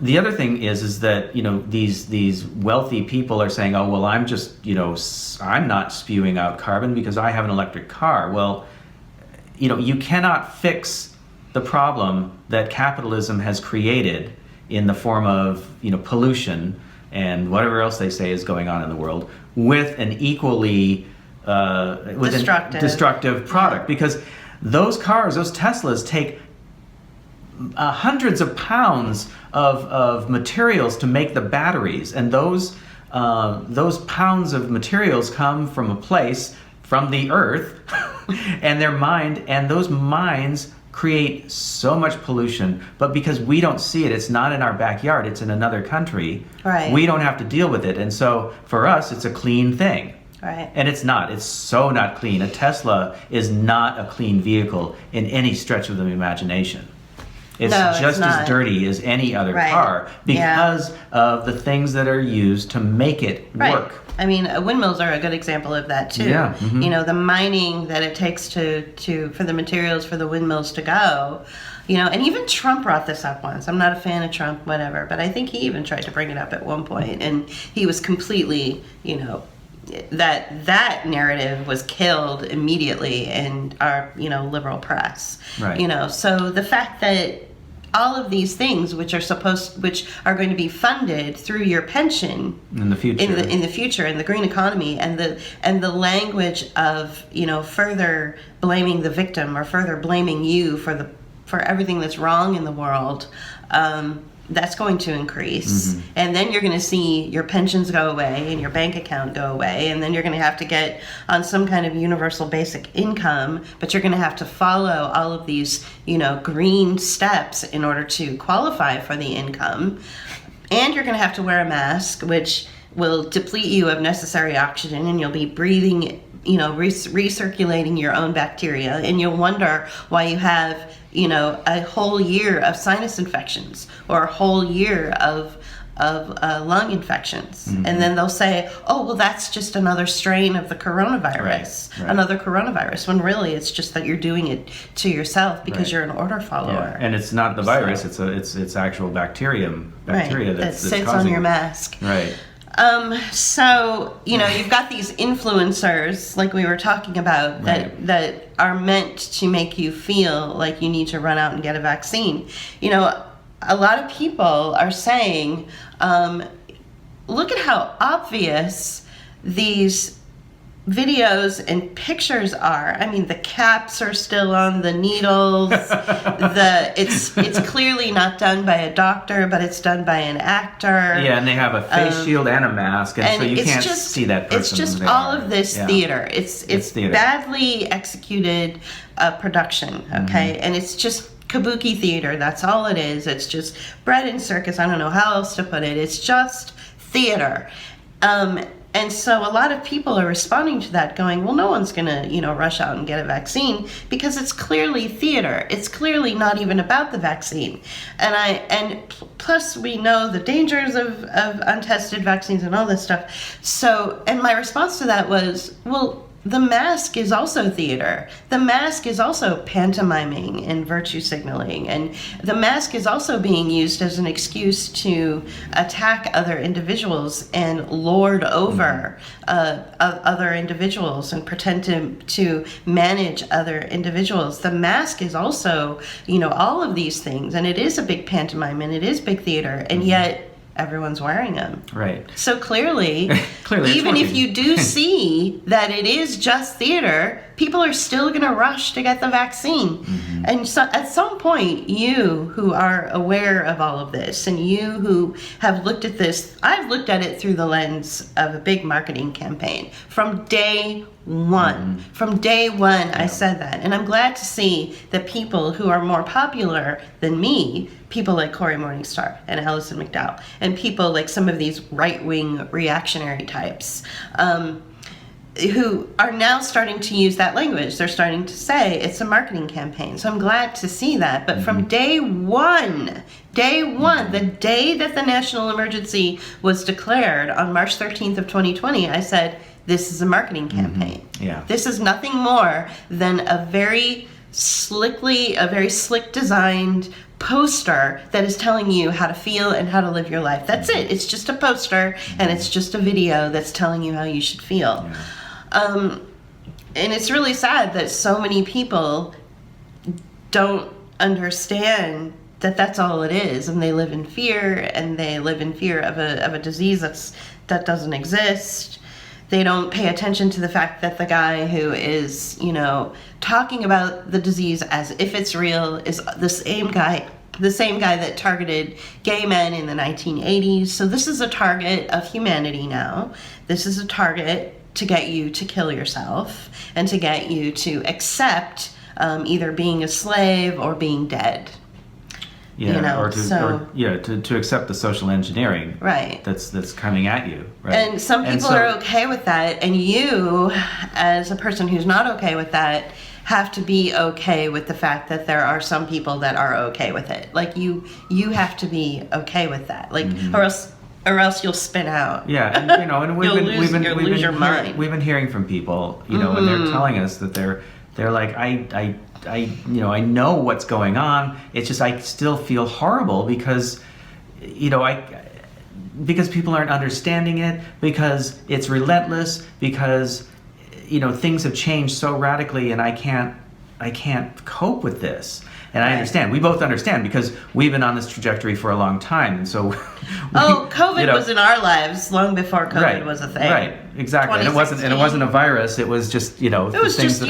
The other thing is that, you know, these wealthy people are saying, oh, well, I'm just, you know, I'm not spewing out carbon because I have an electric car. Well, you know, you cannot fix the problem that capitalism has created in the form of, you know, pollution and whatever else they say is going on in the world with an equally destructive product. Because those cars, those Teslas, take hundreds of pounds of materials to make the batteries, and those pounds of materials come from a place, from the earth, and those mines create so much pollution. But because we don't see it, it's not in our backyard, it's in another country, right, we don't have to deal with it. And so for us, it's a clean thing. Right. And it's not. It's so not clean. A Tesla is not a clean vehicle in any stretch of the imagination. It's just as dirty as any other car because of the things that are used to make it work. I mean, windmills are a good example of that too. Yeah. Mm-hmm. You know, the mining that it takes for the materials for the windmills to go. You know, and even Trump brought this up once. I'm not a fan of Trump, whatever, but I think he even tried to bring it up at one point, and he was completely, you know, that narrative was killed immediately in our, you know, liberal press. Right. You know, so the fact that all of these things which are going to be funded through your pension in the future, in the future, in the green economy, and the language of, you know, further blaming the victim or further blaming you for everything that's wrong in the world, that's going to increase. Mm-hmm. And then you're going to see your pensions go away and your bank account go away, and then you're going to have to get on some kind of universal basic income, but you're going to have to follow all of these, you know, green steps in order to qualify for the income. and you're going to have to wear a mask, which will deplete you of necessary oxygen, and you'll be breathing, recirculating your own bacteria, and you'll wonder why you have, a whole year of sinus infections or a whole year of lung infections. Mm-hmm. And then they'll say, oh, well, that's just another strain of the coronavirus, Right. another coronavirus, when really it's just that you're doing it to yourself because you're an order follower. Yeah. And it's not the virus, it's actual bacteria that that's sits causing on your it. mask. Right. So, you've got these influencers, like we were talking about, that are meant to make you feel like you need to run out and get a vaccine. A lot of people are saying, look at how obvious these videos and pictures are. I mean, the caps are still on the needles. It's clearly not done by a doctor, but it's done by an actor. Yeah, and they have a face shield and a mask, and so you can't see that person. It's just all of this theater. It's theater. badly executed production, okay? Mm-hmm. And it's just kabuki theater. That's all it is. It's just bread and circus. I don't know how else to put it. It's just theater. And so a lot of people are responding to that going, well, no one's going to, rush out and get a vaccine because it's clearly theater. It's clearly not even about the vaccine. And plus we know the dangers of untested vaccines and all this stuff. So, and my response to that was, well, the mask is also theater. The mask is also pantomiming and virtue signaling. And the mask is also being used as an excuse to attack other individuals and lord over other individuals and pretend to manage other individuals. The mask is also, all of these things. And it is a big pantomime and it is big theater. And yet everyone's wearing them. Right. So clearly even if working. you do see that it is just theater, people are still going to rush to get the vaccine. Mm-hmm. And so at some point, you who are aware of all of this and you who have looked at this, I've looked at it through the lens of a big marketing campaign from day one. Mm-hmm. From day one, I said that. And I'm glad to see that people who are more popular than me, people like Cory Morningstar and Alison McDowell, and people like some of these right-wing reactionary types, who are now starting to use that language. They're starting to say it's a marketing campaign. So I'm glad to see that. But from day one, the day that the national emergency was declared on March 13th of 2020, I said, this is a marketing campaign. Mm-hmm. Yeah. This is nothing more than a very slick designed poster that is telling you how to feel and how to live your life. That's it. It's just a poster and it's just a video that's telling you how you should feel. Yeah. And it's really sad that so many people don't understand that that's all it is, and they live in fear, and they live in fear of a disease that doesn't exist. They don't pay attention to the fact that the guy who is, talking about the disease as if it's real is the same guy that targeted gay men in the 1980s. So this is a target of humanity now. This is a target to get you to kill yourself and to get you to accept either being a slave or being dead. Yeah, to accept the social engineering that's coming at you. Right? And some people are okay with that, and you, as a person who's not okay with that, have to be okay with the fact that there are some people that are okay with it. Like you have to be okay with that. Like or else you'll spin out. Yeah, and we've been hearing from people, when they're telling us that they're like, I know what's going on. It's just I still feel horrible because, because people aren't understanding it, because it's relentless, because things have changed so radically, and I can't cope with this. And I understand. We both understand because we've been on this trajectory for a long time, and so. COVID was in our lives long before COVID was a thing. Right, exactly. And it wasn't a virus. It was just It was just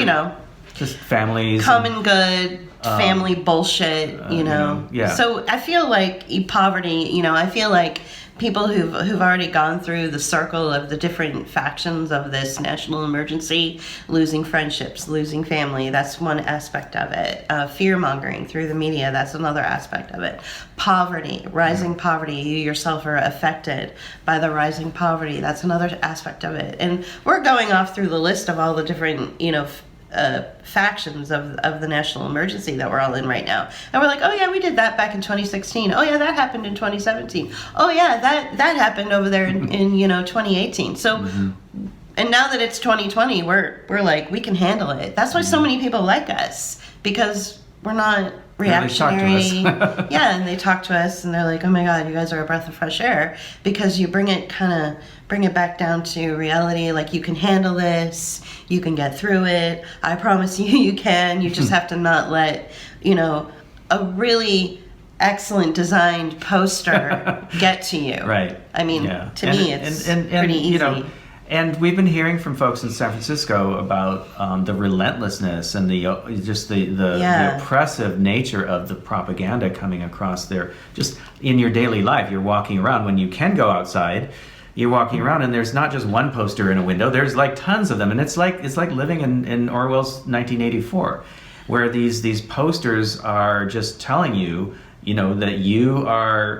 just families. Common good, family bullshit. Yeah. So I feel like poverty. I feel like people who've already gone through the circle of the different factions of this national emergency, losing friendships, losing family. That's one aspect of it. Fear mongering through the media. That's another aspect of it. Poverty, rising poverty. You yourself are affected by the rising poverty. That's another aspect of it. And we're going off through the list of all the different, factions of the national emergency that we're all in right now. And we're like, oh yeah, we did that back in 2016. Oh yeah, that happened in 2017. Oh yeah, that happened over there in 2018. So, and now that it's 2020, we're like, we can handle it. That's why so many people like us, because we're not reactionary. Yeah, and they talk to us and they're like, oh my God, you guys are a breath of fresh air, because you bring it back down to reality. Like, you can handle this, you can get through it. I promise you can. You just have to not let, a really excellent designed poster get to you. Right. I mean, to me, it's pretty easy. And we've been hearing from folks in San Francisco about the relentlessness and the oppressive nature of the propaganda coming across there. Just in your daily life, you're walking around when you can go outside. You're walking around, and there's not just one poster in a window. There's like tons of them, and it's like living in Orwell's 1984, where these posters are just telling you, that you are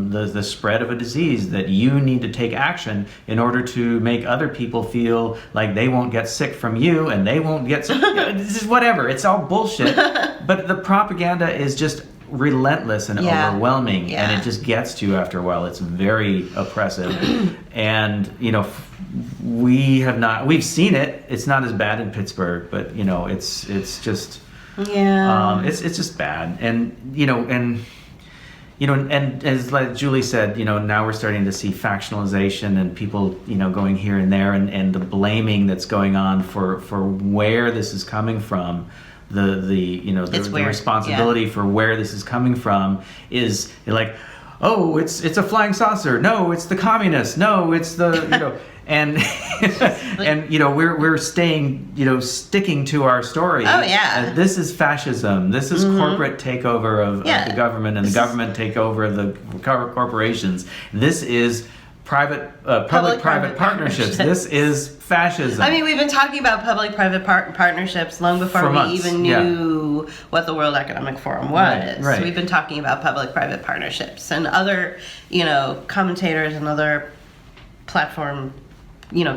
the spread of a disease, that you need to take action in order to make other people feel like they won't get sick from you, and they won't get sick. This is whatever. It's all bullshit. But the propaganda is just relentless and overwhelming, and it just gets to you after a while. It's very oppressive. And we've seen it. It's not as bad in Pittsburgh, but it's just it's just bad. And and as like Julie said, now we're starting to see factionalization and people going here and there, and the blaming that's going on for where this is coming from. The responsibility for where this is coming from is like, oh, it's a flying saucer. No, it's the communists. No, it's the and and we're staying sticking to our story. Oh yeah, this is fascism. This is corporate takeover of the government, and the government takeover of the corporations. This is public-private partnerships. This is fascism. I mean, we've been talking about public-private partnerships long before we even knew what the World Economic Forum was. Right. So we've been talking about public-private partnerships, and other, commentators and other platform,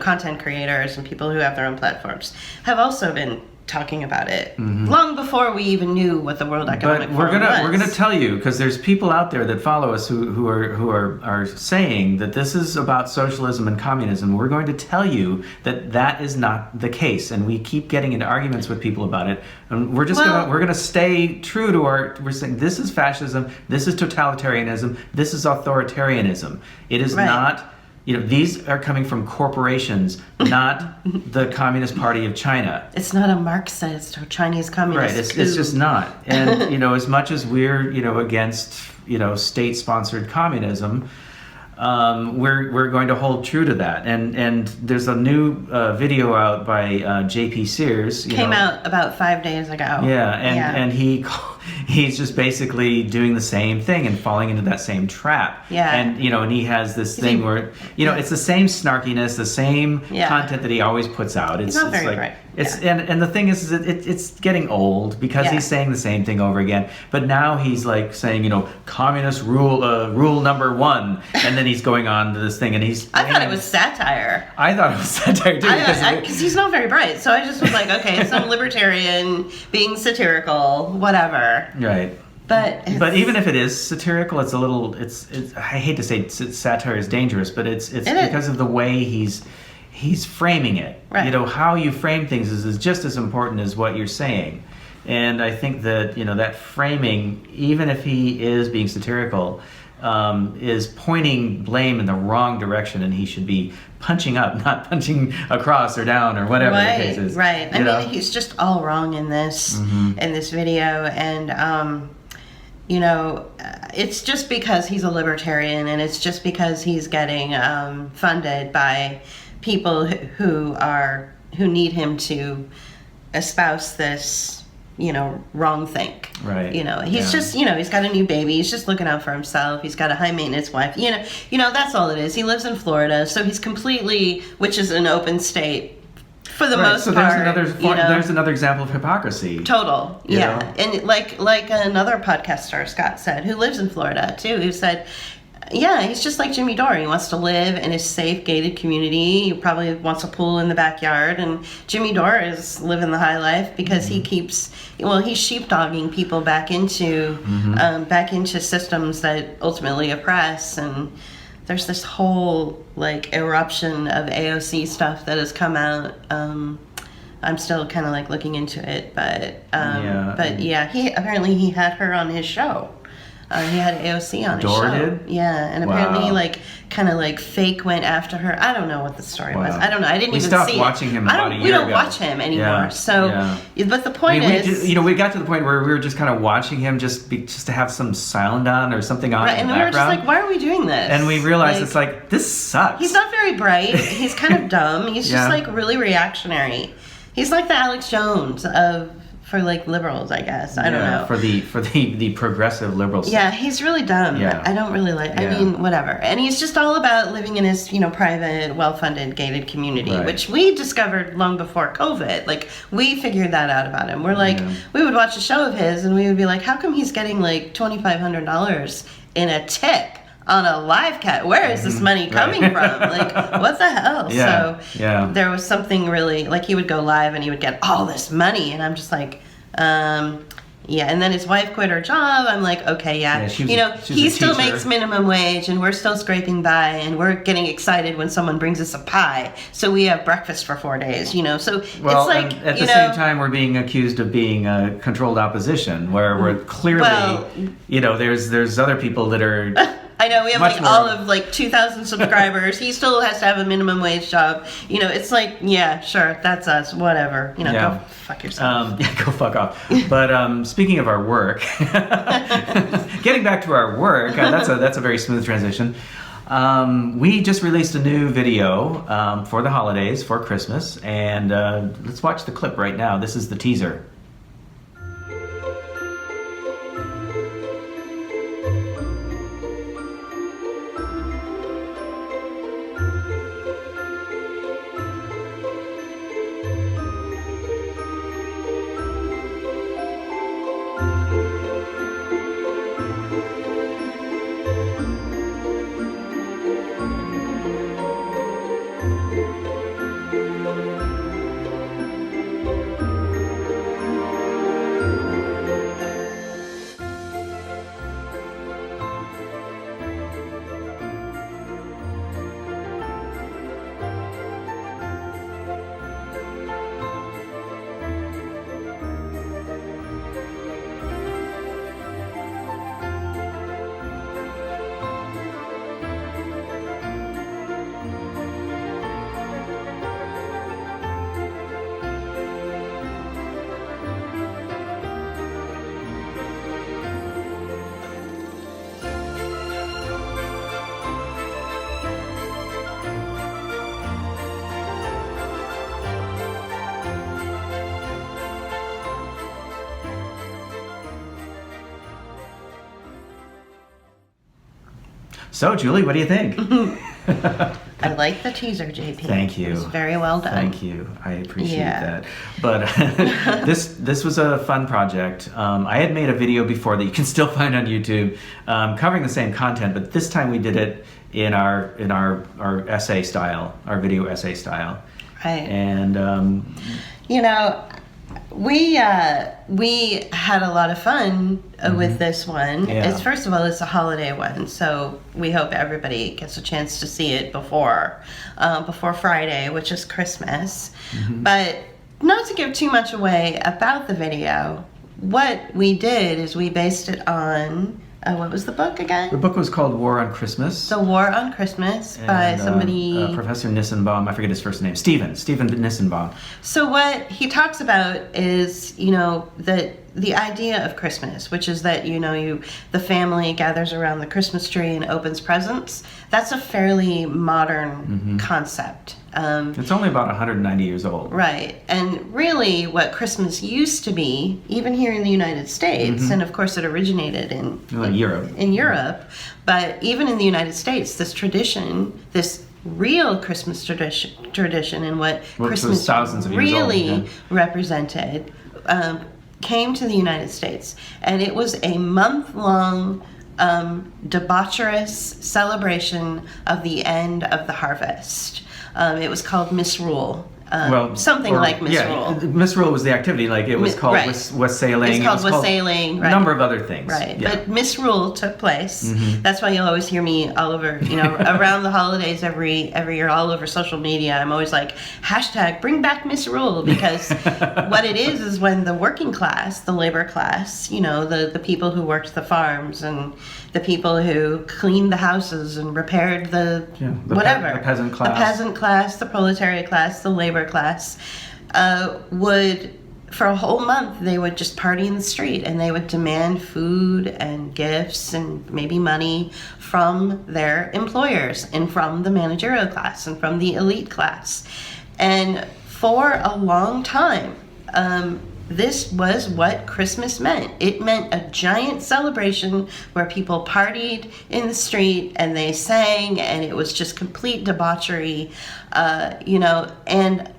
content creators and people who have their own platforms have also been talking about it long before we even knew what the World Economic Forum was. We're gonna tell you, because there's people out there that follow us who are saying that this is about socialism and communism. We're going to tell you that is not the case, and we keep getting into arguments with people about it. And we're just gonna stay true to we're saying this is fascism, this is totalitarianism, this is authoritarianism. It is not. These are coming from corporations, not the Communist Party of China. It's not a Marxist or Chinese communist. Right, it's just not. And, as much as we're, against, state-sponsored communism, we're going to hold true to that. And there's a new video out by J.P. Sears. Came out about 5 days ago. Yeah, and he's just basically doing the same thing and falling into that same trap. Yeah. And and he has this thing where it's the same snarkiness, the same content that he always puts out. It's not very like bright. And the thing is it's getting old because he's saying the same thing over again. But now he's like saying, communist rule number 1, and then he's going on to this thing, and he's. I thought it was satire. I thought it was satire too, because he's not very bright. So I just was like, okay, some libertarian being satirical, whatever. Right. But even if it is satirical, it's a little. It's I hate to say satire is dangerous, but it's because of the way he's framing it. Right. How you frame things is just as important as what you're saying. And I think that that framing, even if he is being satirical, is pointing blame in the wrong direction, and he should be punching up, not punching across or down or whatever the case is. Right. I mean, he's just all wrong in this video, and it's just because he's a libertarian, and it's just because he's getting funded by people who need him to espouse this, wrong think. Right. He's just, he's got a new baby. He's just looking out for himself. He's got a high maintenance wife. That's all it is. He lives in Florida, so he's completely, which is an open state for the most part. There's another example of hypocrisy. Total. Yeah. And like another podcast star, Scott, said, who lives in Florida too, who said, yeah, he's just like Jimmy Dore. He wants to live in a safe, gated community. He probably wants a pool in the backyard. And Jimmy Dore is living the high life because he's sheepdogging people back into systems that ultimately oppress. And there's this whole eruption of AOC stuff that has come out. I'm still kind of looking into it, but he had her on his show. He had AOC on his show. Dore did? Yeah, and apparently fake went after her. I don't know what the story was. I don't know. I didn't even see it. We stopped watching him about a year ago. We don't watch him anymore. Yeah, so, but the point is, we got to the point where we were just kind of watching him just to have some sound on or something on in the background. And we were just like, why are we doing this? And we realized it's this sucks. He's not very bright. He's kind of dumb. He's just really reactionary. He's like the Alex Jones for liberals, I guess. I don't know. For the progressive liberals. Yeah, he's really dumb. Yeah. I don't really I mean, whatever. And he's just all about living in his, private, well-funded, gated community, which we discovered long before COVID. We figured that out about him. We're we would watch a show of his and we would be like, how come he's getting $2,500 in a tip on a live cat? Where is this money coming from? What the hell? Yeah. So there was something really, he would go live and he would get all this money, and I'm just and then his wife quit her job. I'm like, okay, he still makes minimum wage and we're still scraping by and we're getting excited when someone brings us a pie. So we have breakfast for 4 days, so it's at the same time we're being accused of being a controlled opposition where we're clearly, there's other people that are I know, we have all of 2,000 subscribers. He still has to have a minimum wage job. It's sure, that's us, whatever. Go fuck yourself. Go fuck off. But speaking of our work, getting back to our work, that's a very smooth transition. We just released a new video for the holidays, for Christmas, and let's watch the clip right now. This is the teaser. So, Julie, what do you think? I like the teaser, JP. Thank you. It was very well done. Thank you. I appreciate that. But this was a fun project. I had made a video before that you can still find on YouTube covering the same content, but this time we did it in our essay style, our video essay style. Right. And we had a lot of fun with this one. Yeah. First of all, it's a holiday one, so we hope everybody gets a chance to see it before Friday, which is Christmas. Mm-hmm. But not to give too much away about the video, what we did is we based it on what was the book again? The book was called War on Christmas. The War on Christmas by somebody... Professor Nissenbaum, I forget his first name. Stephen Nissenbaum. So what he talks about is, that the idea of Christmas, which is that, the family gathers around the Christmas tree and opens presents, that's a fairly modern concept. It's only about 190 years old. Right. And really what Christmas used to be, even here in the United States, and of course it originated in Europe, but even in the United States, this tradition, this real Christmas tradition and what Christmas thousands of years really represented, came to the United States. And it was a month-long debaucherous celebration of the end of the harvest. It was called Misrule. Something like Misrule. Misrule was the activity. Like it was called wassailing. It was called wassailing. A number of other things. Right. Yeah. But Misrule took place. That's why you'll always hear me all over, around the holidays every year, all over social media. I'm always like, #bring back Misrule, because what it is when the working class, the labor class, the people who worked the farms and the people who cleaned the houses and repaired the whatever. The peasant class. The peasant class, the proletariat class, the labor class, would, for a whole month, they would just party in the street, and they would demand food and gifts and maybe money from their employers and from the managerial class and from the elite class. And for a long time, this was what Christmas meant. It meant a giant celebration where people partied in the street and they sang, and it was just complete debauchery, and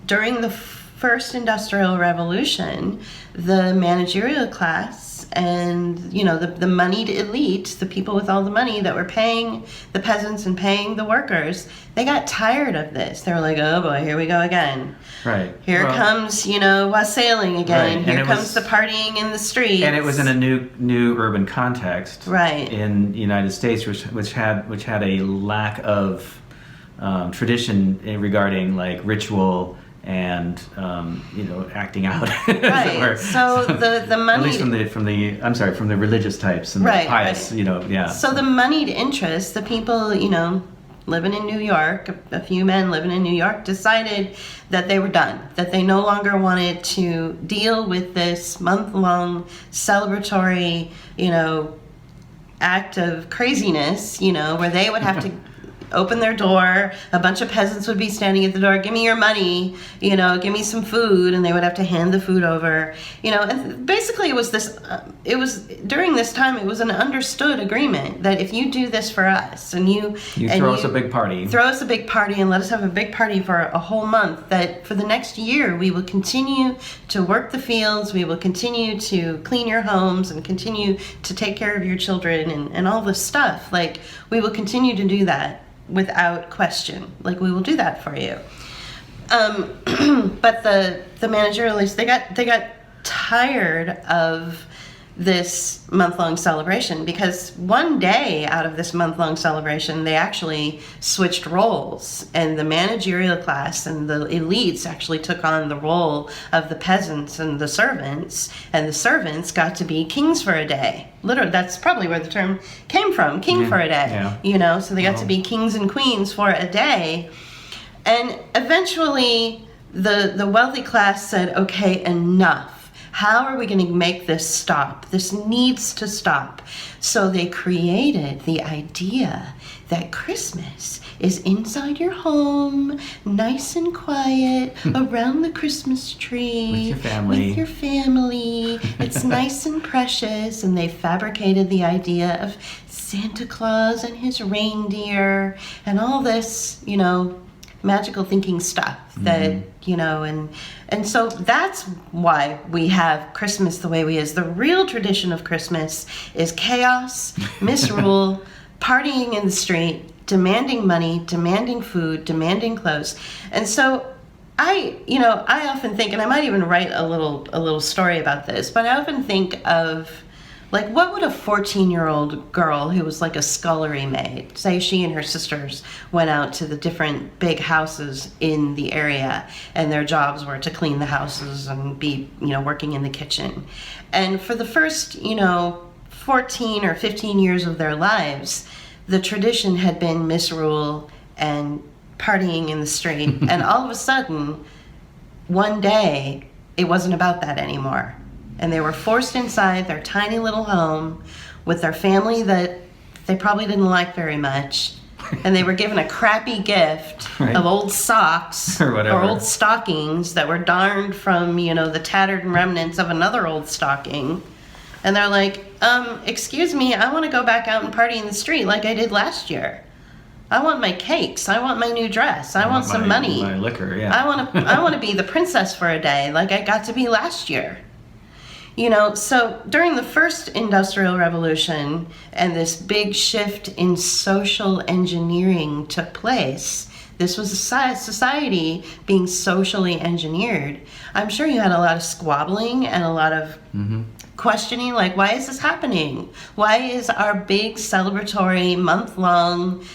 during the first industrial revolution, the managerial class and, the moneyed elite, the people with all the money that were paying the peasants and paying the workers, they got tired of this. They were like, oh boy, here we go again. Right. Here comes, wassailing again. Right. Here comes the partying in the streets. And it was in a new urban context. Right. In the United States, which had a lack of tradition regarding like ritual and acting out. Right. So the money, at least from the religious types and the pious, So the moneyed interests, the people, living in New York, a few men living in New York, decided that they were done, that they no longer wanted to deal with this month-long celebratory, act of craziness, where they would have to open their door, a bunch of peasants would be standing at the door, give me your money, give me some food, and they would have to hand the food over, and basically it was during this time, it was an understood agreement that if you do this for us, and you throw us a big party, and let us have a big party for a whole month, that for the next year, we will continue to work the fields, we will continue to clean your homes, and continue to take care of your children, and all this stuff, like, we will continue to do that without question. Like, we will do that for you. But the managerialists, they got tired of this month-long celebration, because one day out of this month-long celebration, they actually switched roles, and the managerial class and the elites actually took on the role of the peasants and the servants got to be kings for a day. Literally, that's probably where the term came from, king for a day. Yeah. So they got to be kings and queens for a day. And eventually, the wealthy class said, okay, enough. How are we going to make this stop? This needs to stop. So they created the idea that Christmas is inside your home, nice and quiet, around the Christmas tree. With your family. It's nice and precious. And they fabricated the idea of Santa Claus and his reindeer and all this, magical thinking stuff that, and so that's why we have Christmas the way we is. The real tradition of Christmas is chaos, misrule, partying in the street, demanding money, demanding food, demanding clothes. And so I often think, and I might even write a little story about this, but I often think of, like, what would a 14-year-old girl who was like a scullery maid, say she and her sisters went out to the different big houses in the area, and their jobs were to clean the houses and be, working in the kitchen. And for the first, 14 or 15 years of their lives, the tradition had been misrule and partying in the street. And all of a sudden, one day, it wasn't about that anymore. and they were forced inside their tiny little home with their family that they probably didn't like very much, and they were given a crappy gift of old socks or whatever, or old stockings that were darned from, the tattered remnants of another old stocking. And they're like, excuse me, I want to go back out and party in the street like I did last year. I want my cakes. I want my new dress. I want some money. My liquor, yeah. I want to be the princess for a day like I got to be last year. So during the first Industrial Revolution and this big shift in social engineering took place, this was a society being socially engineered. I'm sure you had a lot of squabbling and a lot of questioning, like, why is this happening? Why is our big celebratory month-long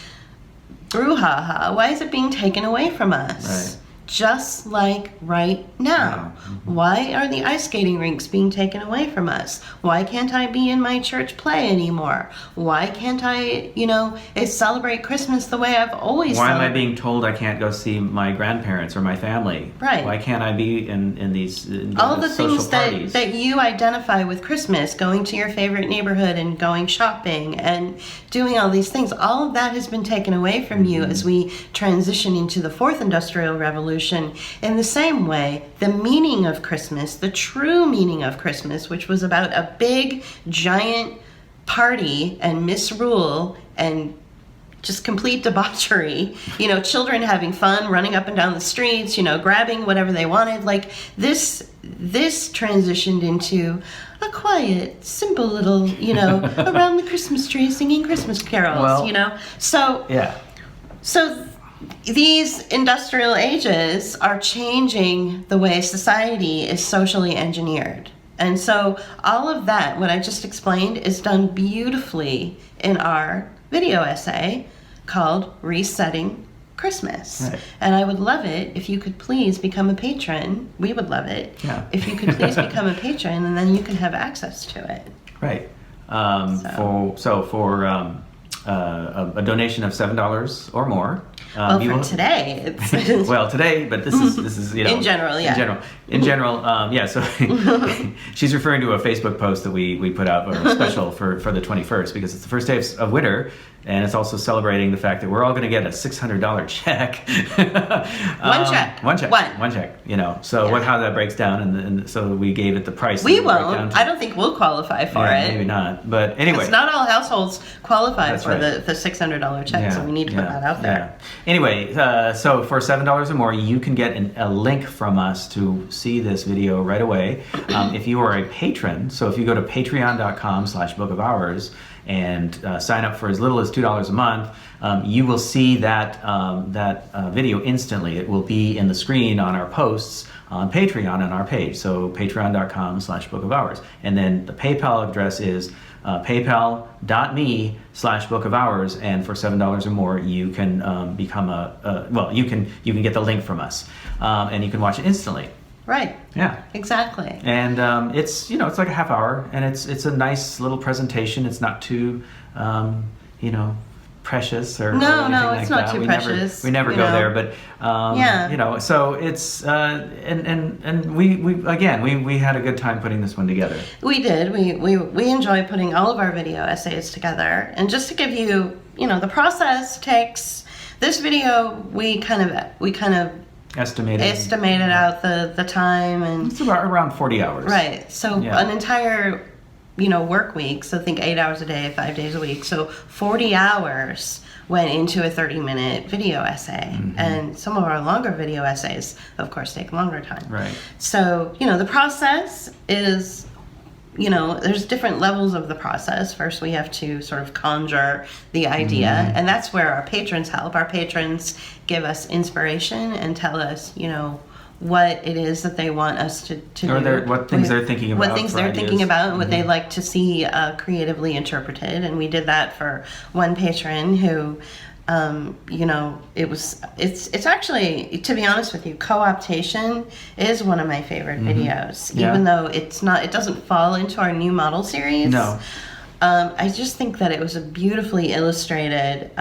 brouhaha, why is it being taken away from us? Right. Just like right now. Why are the ice skating rinks being taken away from us? Why can't I be in my church play anymore? Why can't I, celebrate Christmas the way I've always Why celebrated? am I being told I can't go see my grandparents or my family? Right. Why can't I be in these all the social things parties? that you identify with Christmas, going to your favorite neighborhood and going shopping and doing all these things, all of that has been taken away from you as we transition into the Fourth Industrial Revolution. In the same way, the meaning of Christmas, the true meaning of Christmas, which was about a big, giant party and misrule and just complete debauchery, children having fun, running up and down the streets, grabbing whatever they wanted. Like this transitioned into a quiet, simple little, around the Christmas tree singing Christmas carols, So, yeah. So these industrial ages are changing the way society is socially engineered. And so all of that, what I just explained, is done beautifully in our video essay called Resetting Christmas. Right. And I would love it if you could please become a patron. We would love it if you could please become a patron, and then you can have access to it. Right. For a donation of $7 or more. Today, it's well, today, but this is in general, yeah. In general, yeah. So she's referring to a Facebook post that we put out, or a special for the 21st, because it's the first day of winter, and it's also celebrating the fact that we're all going to get a $600 check. One check. So how that breaks down, and so we gave it the price. We won't. I don't think we'll qualify for it. Maybe not. But anyway, it's not all households qualify for right. the $600 check, so we need to put that out there. Yeah. Anyway, so for $7 or more, you can get a link from us to see this video right away. If you are a patron, so if you go to patreon.com/bookofhours and sign up for as little as $2 a month, you will see that video instantly. It will be in the screen on our posts on Patreon on our page. So patreon.com/bookofhours. And then the PayPal address is paypal.me/bookofhours, and for $7 or more, you can become you can get the link from us, and you can watch it instantly. Right. Yeah. Exactly. And it's it's like a half hour, and it's a nice little presentation. It's not too precious or no, anything it's like not that. too precious. We never go there, but so it's and we had a good time putting this one together. We did. We enjoy putting all of our video essays together, and just to give you the process takes this video. We kind of estimated out the time, and it's about around 40 hours. Right. So an entire work week, so think 8 hours a day, 5 days a week. So 40 hours went into a 30-minute video essay. And some of our longer video essays, of course, take longer time. Right. So, the process is, there's different levels of the process. First, we have to sort of conjure the idea, and that's where our patrons help. Our patrons give us inspiration and tell us, what it is that they want us to do. Or what things they're thinking about. What things they're thinking about, and what they like to see creatively interpreted. And we did that for one patron who, it's actually, to be honest with you, co-optation is one of my favorite videos, even though it doesn't fall into our new model series. No. I just think that it was a beautifully illustrated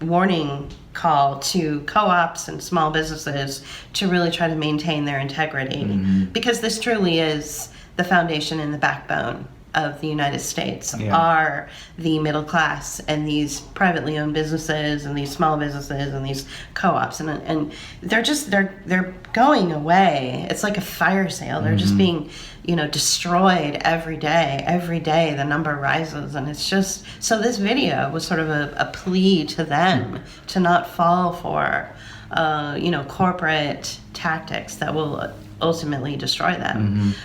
warning call to co-ops and small businesses to really try to maintain their integrity, because this truly is the foundation and the backbone of the United States Yeah. are the middle class and these privately owned businesses and these small businesses and these co-ops, and they're going away. It's like a fire sale. They're just being, destroyed every day. Every day the number rises, and it's just, so this video was sort of a plea to them to not fall for corporate tactics that will ultimately destroy them.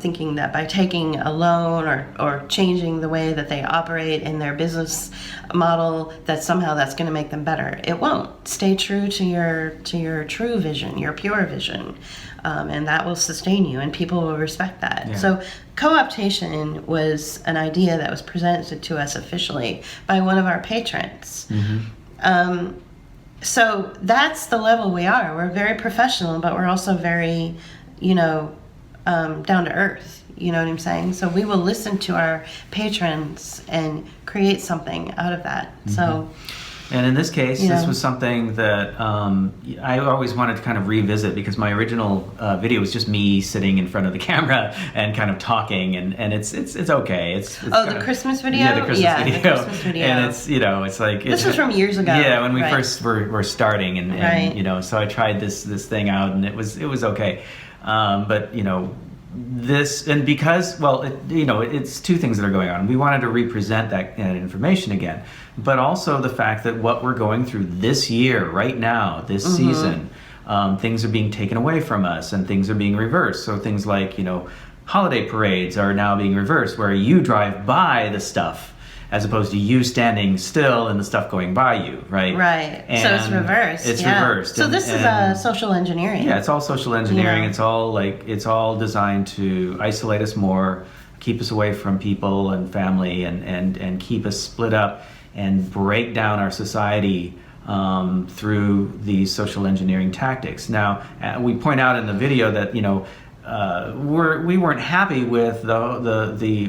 Thinking that by taking a loan or changing the way that they operate in their business model, that somehow that's going to make them better. It won't. Stay true to your true vision, your pure vision, and that will sustain you, and people will respect that. Yeah. So co-optation was an idea that was presented to us officially by one of our patrons. So that's the level we are. We're very professional, but we're also very, down to earth. You know what I'm saying? So we will listen to our patrons and create something out of that. So, and in this case, this was something that I always wanted to kind of revisit, because my original video was just me sitting in front of the camera and kind of talking, and it's okay. It's the Christmas video? Yeah, the Christmas video. The Christmas video. And it's like... This was from years ago. Yeah, when we right. first were starting, and right. So I tried this thing out, and it was okay. But, this, and because, it's two things that are going on. We wanted to represent that information again, but also the fact that what we're going through this year, right now, this season, things are being taken away from us and things are being reversed. So things like, holiday parades are now being reversed, where you drive by the stuff as opposed to you standing still and the stuff going by you, right? Right. And so it's reversed. It's reversed. So this is social engineering. Yeah, it's all social engineering. It's all designed to isolate us more, keep us away from people and family, and keep us split up and break down our society through these social engineering tactics. Now, we point out in the video that we weren't happy with the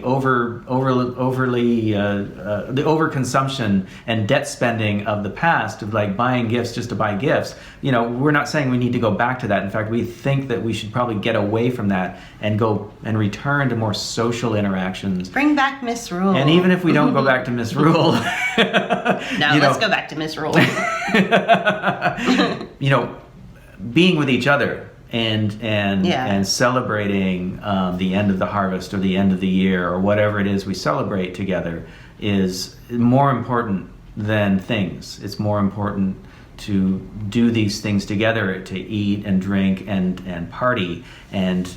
overconsumption and debt spending of the past, of like buying gifts just to buy gifts. We're not saying we need to go back to that. In fact, we think that we should probably get away from that and go and return to more social interactions. Bring back misrule. And even if we don't go back to misrule, let's go back to misrule. Being with each other and celebrating the end of the harvest or the end of the year or whatever it is we celebrate together is more important than things. It's more important to do these things together, to eat and drink and party and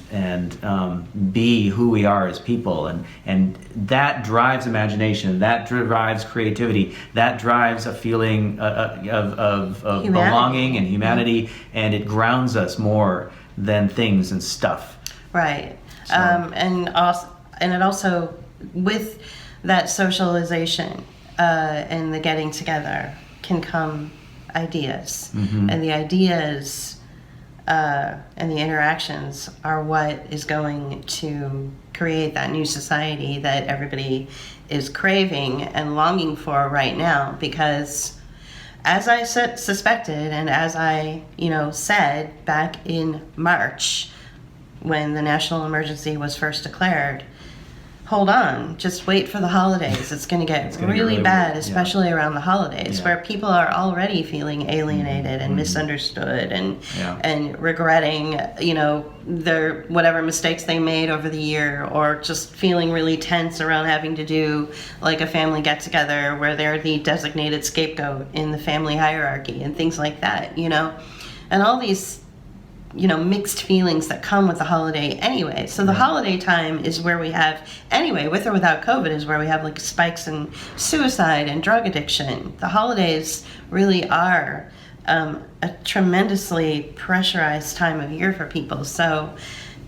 be who we are as people, and that drives imagination, that drives creativity, that drives a feeling of belonging and humanity, and it grounds us more than things and stuff. Right. So. And it also, with that socialization and the getting together, can come ideas, and the ideas and the interactions are what is going to create that new society that everybody is craving and longing for right now. Because as I suspected, and as I said back in March when the national emergency was first declared, hold on, just wait for the holidays. It's going to get really bad, especially around the holidays, where people are already feeling alienated and misunderstood and regretting, their whatever mistakes they made over the year, or just feeling really tense around having to do like a family get together where they're the designated scapegoat in the family hierarchy and things like that, and all these mixed feelings that come with the holiday anyway. So the holiday time is where we have, anyway, with or without COVID, is where we have like spikes in suicide and drug addiction. The holidays really are a tremendously pressurized time of year for people. So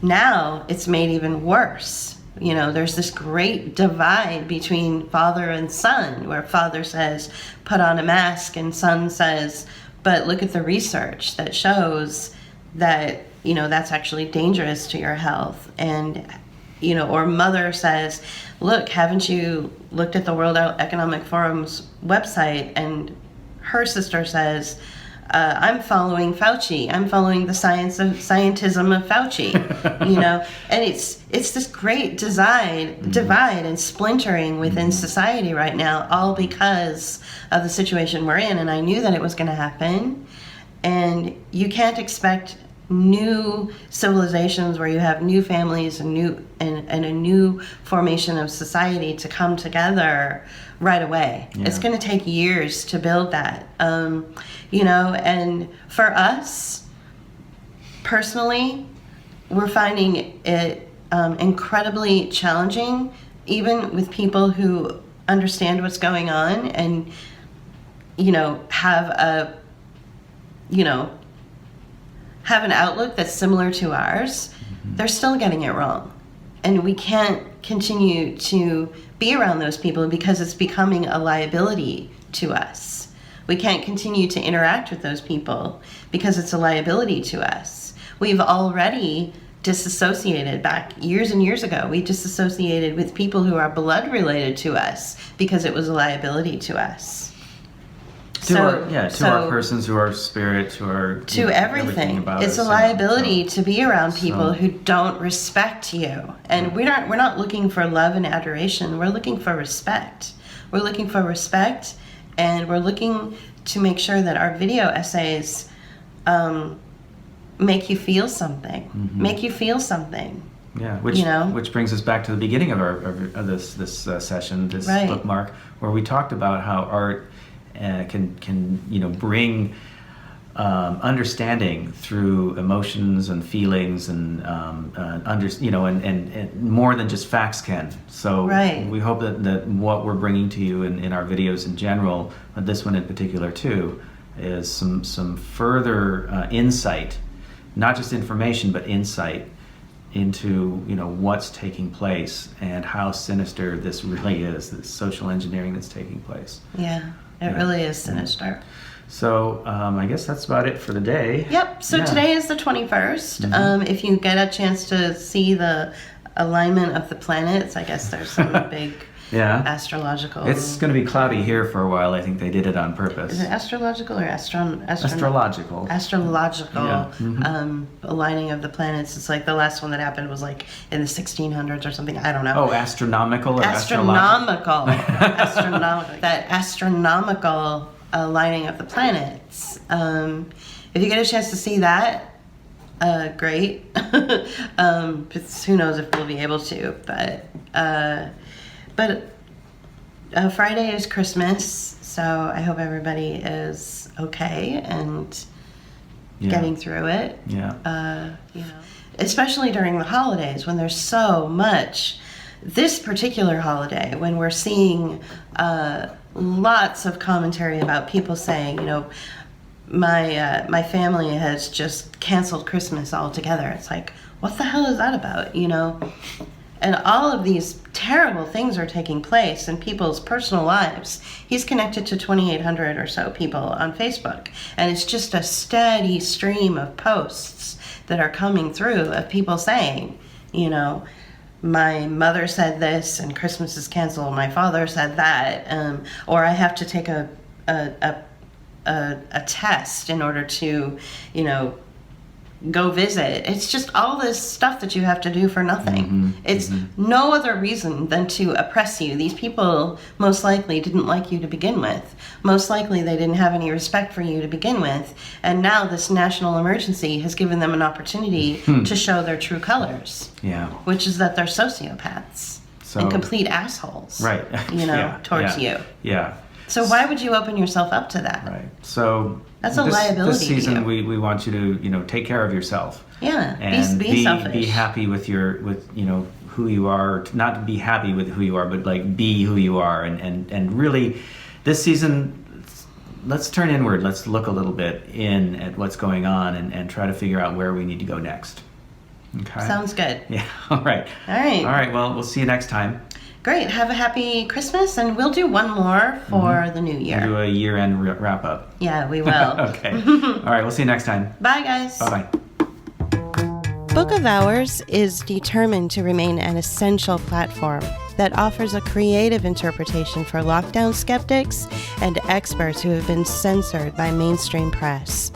now it's made even worse. There's this great divide between father and son, where father says, put on a mask, and son says, but look at the research that shows that that's actually dangerous to your health. And or mother says, look, haven't you looked at the World Economic Forum's website? And her sister says, I'm following Fauci. I'm following the scientism of Fauci, you know. And it's this great divide and splintering within society right now, all because of the situation we're in. And I knew that it was going to happen. And you can't expect new civilizations where you have new families and a new formation of society to come together right away. Yeah. It's going to take years to build that, you know. And for us personally, we're finding it incredibly challenging, even with people who understand what's going on and, you know, have an outlook that's similar to ours. They're still getting it wrong. And we can't continue to be around those people because it's becoming a liability to us. We can't continue to interact with those people because it's a liability to us. We've already disassociated back years and years ago. We disassociated with people who are blood related to us because it was a liability to us. To our persons, to our spirit, to our... To everything. About it's a liability to be around people who don't respect you. And we're not looking for love and adoration. We're looking for respect. We're looking for respect, and we're looking to make sure that our video essays make you feel something. Make you feel something. Yeah, which brings us back to the beginning of this session, this bookmark, where we talked about how art can bring understanding through emotions and feelings and and more than just facts can. So we hope that what we're bringing to you in our videos in general, but this one in particular too, is some further insight, not just information but insight into what's taking place and how sinister this really is, this social engineering that's taking place. Yeah. It really is sinister. So I guess that's about it for the day. Yep. So today is the 21st. If you get a chance to see the alignment of the planets, I guess there's some big astrological... It's going to be cloudy here for a while. I think they did it on purpose. Is it astrological or astrological? Astrological aligning of the planets. It's like the last one that happened was like in the 1600s or something. I don't know. Oh, astronomical or astronomical. Astronomical. That astronomical aligning of the planets. If you get a chance to see that, great. But who knows if we'll be able to. But Friday is Christmas, so I hope everybody is okay and getting through it. Yeah. Especially during the holidays when there's so much. This particular holiday, when we're seeing lots of commentary about people saying, my family has just canceled Christmas altogether. It's like, what the hell is that about? And all of these terrible things are taking place in people's personal lives. He's connected to 2,800 or so people on Facebook. And it's just a steady stream of posts that are coming through of people saying, my mother said this and Christmas is canceled. My father said that. Or I have to take a test in order to, go visit. It's just all this stuff that you have to do for nothing. It's no other reason than to oppress you. These people most likely didn't like you to begin with. Most likely they didn't have any respect for you to begin with. And now this national emergency has given them an opportunity to show their true colors. Yeah. Which is that they're sociopaths and complete assholes. Right. Towards you. Yeah. So why would you open yourself up to that? Right. So that's a liability. This season, to you. we want you to take care of yourself. Yeah. And be selfish. Be happy with who you are. Not be happy with who you are, but like be who you are. And really, this season, let's turn inward. Let's look a little bit at what's going on and try to figure out where we need to go next. Okay. Sounds good. Yeah. All right. All right. Well, we'll see you next time. Great. Have a happy Christmas, and we'll do one more for the new year. We'll do a year-end wrap-up. Yeah, we will. Okay. All right, we'll see you next time. Bye, guys. Bye-bye. Book of Hours is determined to remain an essential platform that offers a creative interpretation for lockdown skeptics and experts who have been censored by mainstream press.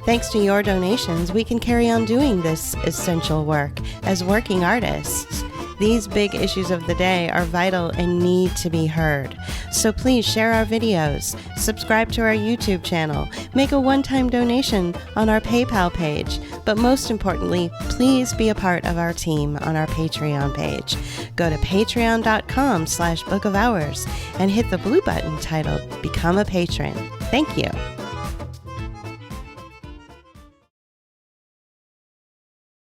Thanks to your donations, we can carry on doing this essential work as working artists. These big issues of the day are vital and need to be heard. So please share our videos, subscribe to our YouTube channel, make a one-time donation on our PayPal page, but most importantly, please be a part of our team on our Patreon page. Go to patreon.com/bookofhours and hit the blue button titled Become a Patron. Thank you.